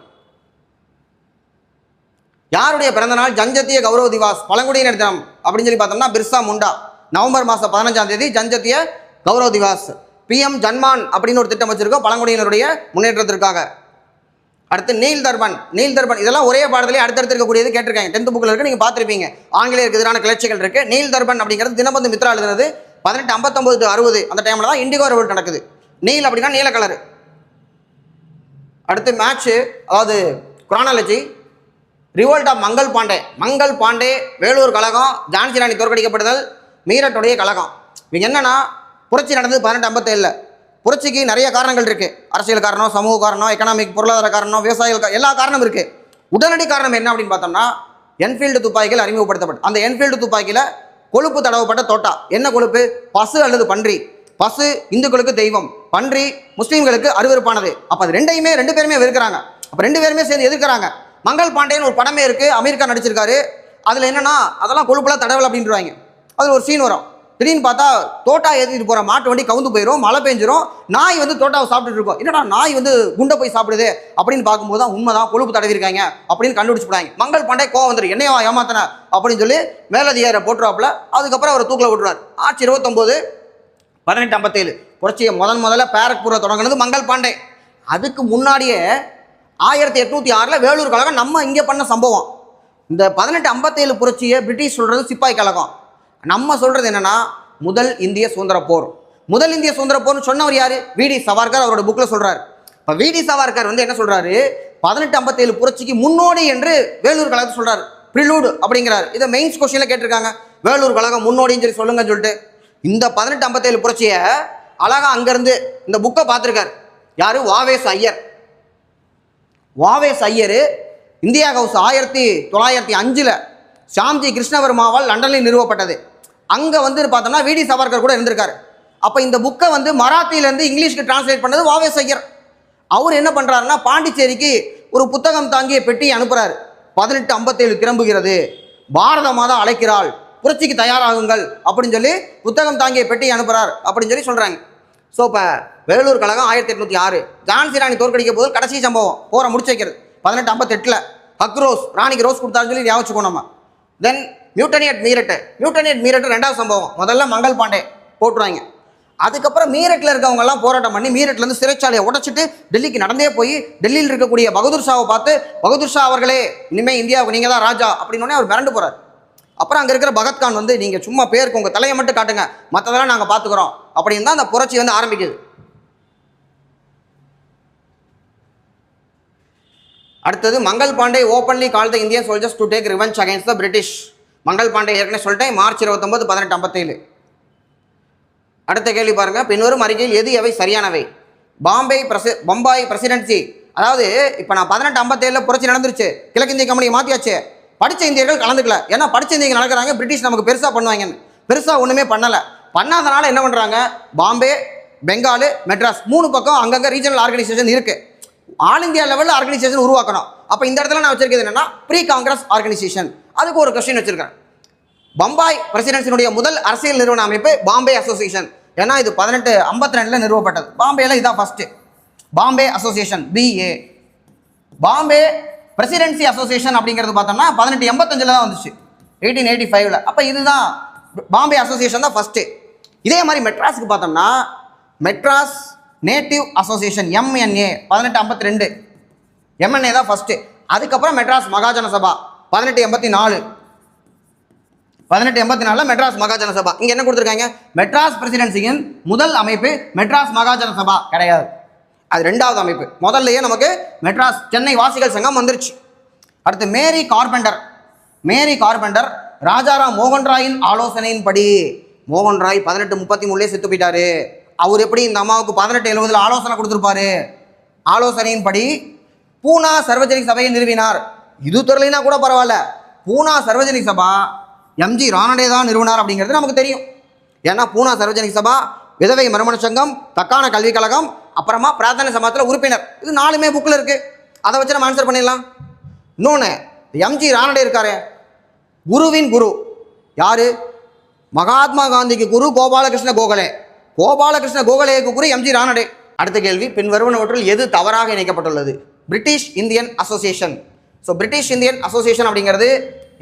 யாருடைய பிறந்தநாள் ஜன்ஜத்திய கௌரவ திவாஸ், பழங்குடியினர் தினம் அப்படின்னு சொல்லி பார்த்தோம்னா பிர்சா முண்டா. நவம்பர் மாதம் 15ஆம் தேதி ஜன்ஜத்திய கௌரவ திவாஸ். PM ஜன்மான் அப்படின்னு ஒரு திட்டம் வச்சிருக்கோம் பழங்குடியினருடைய முன்னேற்றத்திற்காக. அடுத்து நீல் தர்பன். இதெல்லாம் ஒரே பாடத்திலே அடுத்தடுத்து இருக்கக்கூடியது கேட்டிருக்காங்க. 10th புக்கில் இருக்குது, நீங்கள் பார்த்துருப்பீங்க. ஆங்கிலேயருக்கு எதிரான கிளர்ச்சிகள் இருக்குது. நீல் தர்பன் அப்படிங்கிறது தினபந்து மித்ரா எழுதுனது 1859 to 60 அந்த டைமில் தான் இண்டிகோ ரெவல்ட் நடக்குது. நீல் அப்படின்னா நீல கலரு. அடுத்து மேட்ச்சு, அதாவது குரானாலஜி. ரிவோல்ட் ஆஃப் மங்கள் பாண்டே, வேலூர் கழகம், ஜான்சி ராணி தோற்கடிக்கப்படுதல், மீரட்டுடைய கழகம். இவங்க என்னன்னா புரட்சி நடந்தது 1857. புரட்சிக்கு நிறைய காரணங்கள் இருக்குது. அரசியல் காரணம், சமூக காரணம், எக்கனாமிக் பொருளாதார காரணம், விவசாயிகள், எல்லா காரணமும் இருக்குது. உடனடி காரணம் என்ன அப்படின்னு பார்த்தோம்னா என்ஃபீல்டு துப்பாக்கிகள் அறிமுகப்படுத்தப்பட்டு அந்த என்ஃபீல்டு துப்பாக்கியில் கொழுப்பு தடவப்பட்ட தோட்டா. என்ன கொழுப்பு? பசு அல்லது பன்றி. பசு இந்துக்களுக்கு தெய்வம், பன்றி முஸ்லீம்களுக்கு அருவருப்பானது. அப்போ அது ரெண்டு பேருமே வெறுக்கிறாங்க. அப்போ 2 பேருமே சேர்ந்து எதிர்க்கிறாங்க. மங்கள் பாண்டேன்னு ஒரு படமே இருக்குது, அமீர் கான் நடிச்சிருக்காரு. அதில் என்னன்னா அதெல்லாம் கொழுப்புலாம் தடவல் அப்படின்றாங்க. அதில் ஒரு சீன் வரும். திடீர்னு பார்த்தா தோட்டா ஏற்றிட்டு போகிற மாட்டு வண்டி கவுந்து போயிடும், மழை பெஞ்சிரும், நாய் வந்து தோட்டாவை சாப்பிட்டுட்டு இருக்கும். என்னடா நாய் வந்து குண்டை போய் சாப்பிடுது அப்படின்னு பார்க்கும்போது தான் உண்மைதான் கொழுப்பு தடவிருக்காங்க அப்படின்னு கண்டுபிடிச்சு போடாங்க. மங்கள் பாண்டே கோவம் வந்துடும், என்னையா ஏமாத்தன அப்படின்னு சொல்லி மேலதிகாரை போட்டுருவாப்புல. அதுக்கப்புறம் அவர் தூக்கில் விட்டுருவார். ஆட்சி 29 1857 புரட்சியை முதல்ல பேரக்பூரை தொடங்கினது மங்கள் பாண்டே. அதுக்கு முன்னாடியே 1806 வேலூர் கழகம் நம்ம இங்கே பண்ண சம்பவம். இந்த 1857 புரட்சியை பிரிட்டிஷ் சொல்கிறது சிப்பாய் கழகம், நம்ம சொல்கிறது என்னென்னா முதல் இந்திய சுதந்திர போர். முதல் இந்திய சுதந்திர போர்னு சொன்னவர் யார்? வி.டி. சவார்கர் அவரோட புக்கில் சொல்கிறார். இப்போ வி.டி. சவார்கர் வந்து என்ன சொல்கிறாரு, 1857 புரட்சிக்கு முன்னோடி என்று வேலூர் கழகத்தை சொல்கிறார், ப்ரிலூடு அப்படிங்கிறார். இதை மெயின்ஸ் கொஸ்டினில் கேட்டிருக்காங்க, வேலூர் கழகம் முன்னோடின்னு சொல்லி சொல்லுங்கன்னு சொல்லிட்டு. இந்த 1857 புரட்சியை அழகாக அங்கேருந்து இந்த புக்கை பார்த்துருக்கார் யார்? வாவேஸ் ஐயர். வாவேஸ் ஐயர் இந்தியா ஹவுஸ் 1905 ஷாம்ஜி கிருஷ்ணவர்மாவால் லண்டனில் நிறுவப்பட்டது. அங்கே வந்து பார்த்தோம்னா வி.டி. சவார்கர் கூட இருந்திருக்காரு. அப்போ இந்த புக்கை வந்து மராத்தியிலேருந்து இங்கிலீஷ்க்கு டிரான்ஸ்லேட் பண்ணது வாவேஸ் ஐயர். அவர் என்ன பண்ணுறாருன்னா பாண்டிச்சேரிக்கு ஒரு புத்தகம் தாங்கிய பெட்டி அனுப்புகிறார். 1857 கிளம்புகிறது, பாரத மாதா அழைக்கிறாள், புரட்சிக்கு தயாராகுங்கள் அப்படின்னு சொல்லி புத்தகம் தாங்கிய பெட்டி அனுப்புகிறார் அப்படின்னு சொல்லி சொல்கிறாங்க. ஸோ இப்போ வேலூர் கழகம் 1806 ஜான்சி ராணி தோற்கடிக்க போது கடைசி சம்பவம் போரை முடிச்சு வைக்கிறது 1858 ஹக் ரோஸ் ராணிக்கு ரோஸ் கொடுத்தாருன்னு சொல்லி ஞாபகம் நம்ம. தென் மியூட்டனி அட் மீரட் ரெண்டாவது சம்பவம். முதல்ல மங்கள் பாண்டே போட்டுருவாங்க. அதுக்கப்புறம் மீரட்டில் இருக்கவங்கெல்லாம் போராட்டம் பண்ணி மீரட்லேருந்து சிறைச்சாலையை உடைச்சிட்டு டெல்லிக்கு நடந்தே போய் டெல்லியில் இருக்கக்கூடிய பகதூர் ஷாவை பார்த்து, பகதூர் ஷா அவர்களே இனிமேல் இந்தியாவுக்கு நீங்கள் தான் ராஜா அப்படின்னோடனே அவர் மிரண்டு போகிறார். அப்புறம் அங்கே இருக்கிற பகத்கான் வந்து நீங்கள் சும்மா பேருக்கு உங்கள் தலையை மட்டும் காட்டுங்க, மற்றதெல்லாம் நாங்கள் பார்த்துக்குறோம் அப்படின்னு தான் அந்த புரட்சி வந்து ஆரம்பிக்குது. அடுத்தது Mangal Pandey openly call the Indian soldiers to take revenge against the British. Mangal Pandey ஏற்கனவே சொல்லிட்டேன், மார்ச் 29 1857. அடுத்த கேள்வி பாருங்க, பின்வரும் அறிக்கையில் எது எவை சரியானவை? பம்பாய் பிரசிடென்சி, அதாவது இப்போ நான் 1857 புரட்சி நடந்துருச்சு, கிழக்கிந்திய கம்பெனியை மாற்றியாச்சு, படித்த இந்தியர்கள் கலந்துக்கல. ஏன்னா படித்த இந்தியர்கள் நடக்கிறாங்க, பிரிட்டிஷ் நமக்கு பெருசாக பண்ணுவாங்கன்னு. பெருசாக ஒன்றுமே பண்ணாதனால என்ன பண்ணுறாங்க, பாம்பே, பெங்கால், மெட்ராஸ் 3 பக்கம் அங்கங்கே ரீஜனல் ஆர்கனைசேஷன் இருக்குது. ஆல் இந்தியா லெவலில் ஆர்கனைசேஷன் உருவாக்கணும். அப்போ இந்த இடத்துல நான் வச்சிருக்கிறது என்னன்னா ப்ரீ காங்கிரஸ் ஆர்கனைசேஷன். அதுக்கு ஒரு கொஸ்டின் வச்சிருக்கேன். பம்பாய் பிரசிடென்சினுடைய முதல் அரசியல் நிறுவன அமைப்பு பாம்பே அசோசியேஷன். ஏன்னா இது 1852 நிறுவப்பட்டது. பாம்பேல இதான் first Bombay association BA. Bombay presidency association அப்படிங்கிறது பார்த்தோம்னா 1885 தான் வந்துச்சு, 1885. அப்போ இதுதான் பாம்பே அசோசியேஷன் தான் ஃபர்ஸ்ட். இதே மாதிரி மெட்ராஸுக்கு பார்த்தோம்னா Madras native association MNA 1852, MNA தான் ஃபர்ஸ்ட். அதுக்கப்புறம் மெட்ராஸ் மகாஜன சபா 1884 மெட்ராஸ் மகாஜன சபா. இங்கே என்ன கொடுத்துருக்காங்க, மெட்ராஸ் பிரசிடென்சியின் முதல் அமைப்பு மெட்ராஸ் மகாஜன சபா கிடையாது, அது ரெண்டாவது அமைப்பு. முதல்லையே நமக்கு மெட்ராஸ் சென்னை வாசிகள் சங்கம் வந்துருச்சு. அடுத்து மேரி கார்பெண்டர் ராஜாராம் மோகன் ராயின் ஆலோசனையின்படி, மோகன் ராய் 1833 செத்து போயிட்டாரு. அவர் எப்படி இந்த அம்மாவுக்கு 1870 ஆலோசனை கொடுத்துருப்பாரு. ஆலோசனையின்படி பூனா சர்வஜனிக் சபையை நிறுவினார். இது தெரியலனா கூட பரவாயில்ல, பூனா சர்வஜனிக் சபா MG ராணடே தான் நிறுவனார் அப்படிங்கிறது நமக்கு தெரியும். ஏன்னா பூனா சர்வஜனிக் சபா, விதவை மறுமண சங்கம், தக்கான கல்விக் கழகம், அப்புறமா பிரார்த்தனை சமாஜத்தில் உறுப்பினர், இது 4மே புக்கில் இருக்குது. அதை வச்சு நம்ம ஆன்சர் பண்ணிடலாம். இன்னொன்று MG ராணடே இருக்காரு, குருவின் குரு யாரு? மகாத்மா காந்திக்கு குரு கோபாலகிருஷ்ண கோகலேக்கு குரு MG ராணடே. அடுத்த கேள்வி, பின்வருவனவற்றில் எது தவறாக இணைக்கப்பட்டுள்ளது? British Indian association. So British Indian association அப்படிங்கிறது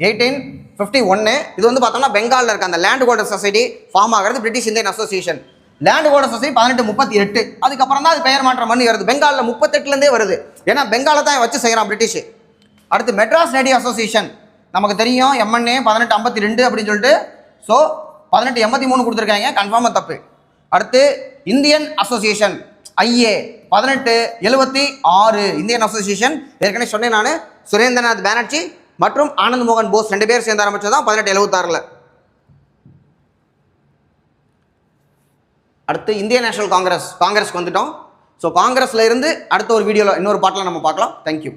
1851. இது வந்து பார்த்தோம்னா பெங்காலில் இருக்க அந்த லேண்ட் ஹோல்டர் சொசைட்டி ஃபார்ம் ஆகிறது British Indian association. Land holder society 1838. அதுக்கப்புறம் தான் அது பெயர் மாற்றம் பண்ணி வருது. பெங்காலில் 38லேருந்தே வருது, ஏன்னா பெங்காலை தான் வச்சு செய்கிறான் பிரிட்டிஷ். அடுத்து மெட்ராஸ் நேட்டிவ் அசோசியேஷன் நமக்கு தெரியும், MNA 1852 அப்படின்னு சொல்லிட்டு. ஸோ 1883 கொடுத்துருக்காங்க, கன்ஃபார்மாக தப்பு. அடுத்து Indian association IA 1876 Indian association. ஏற்கனவே சொன்னேன் நான், சுரேந்திரநாத் பானர்ஜி மற்றும் ஆனந்த் மோகன் போஸ் 2 பேர் சேர்ந்து ஆரம்பிச்சது தான் 1876. அடுத்து இந்தியன் நேஷனல் காங்கிரஸ்க்கு வந்துட்டோம். ஸோ காங்கிரஸ்ல இருந்து அடுத்த ஒரு வீடியோவில் இன்னொரு பாட்டில் நம்ம பார்க்கலாம். தேங்க்யூ.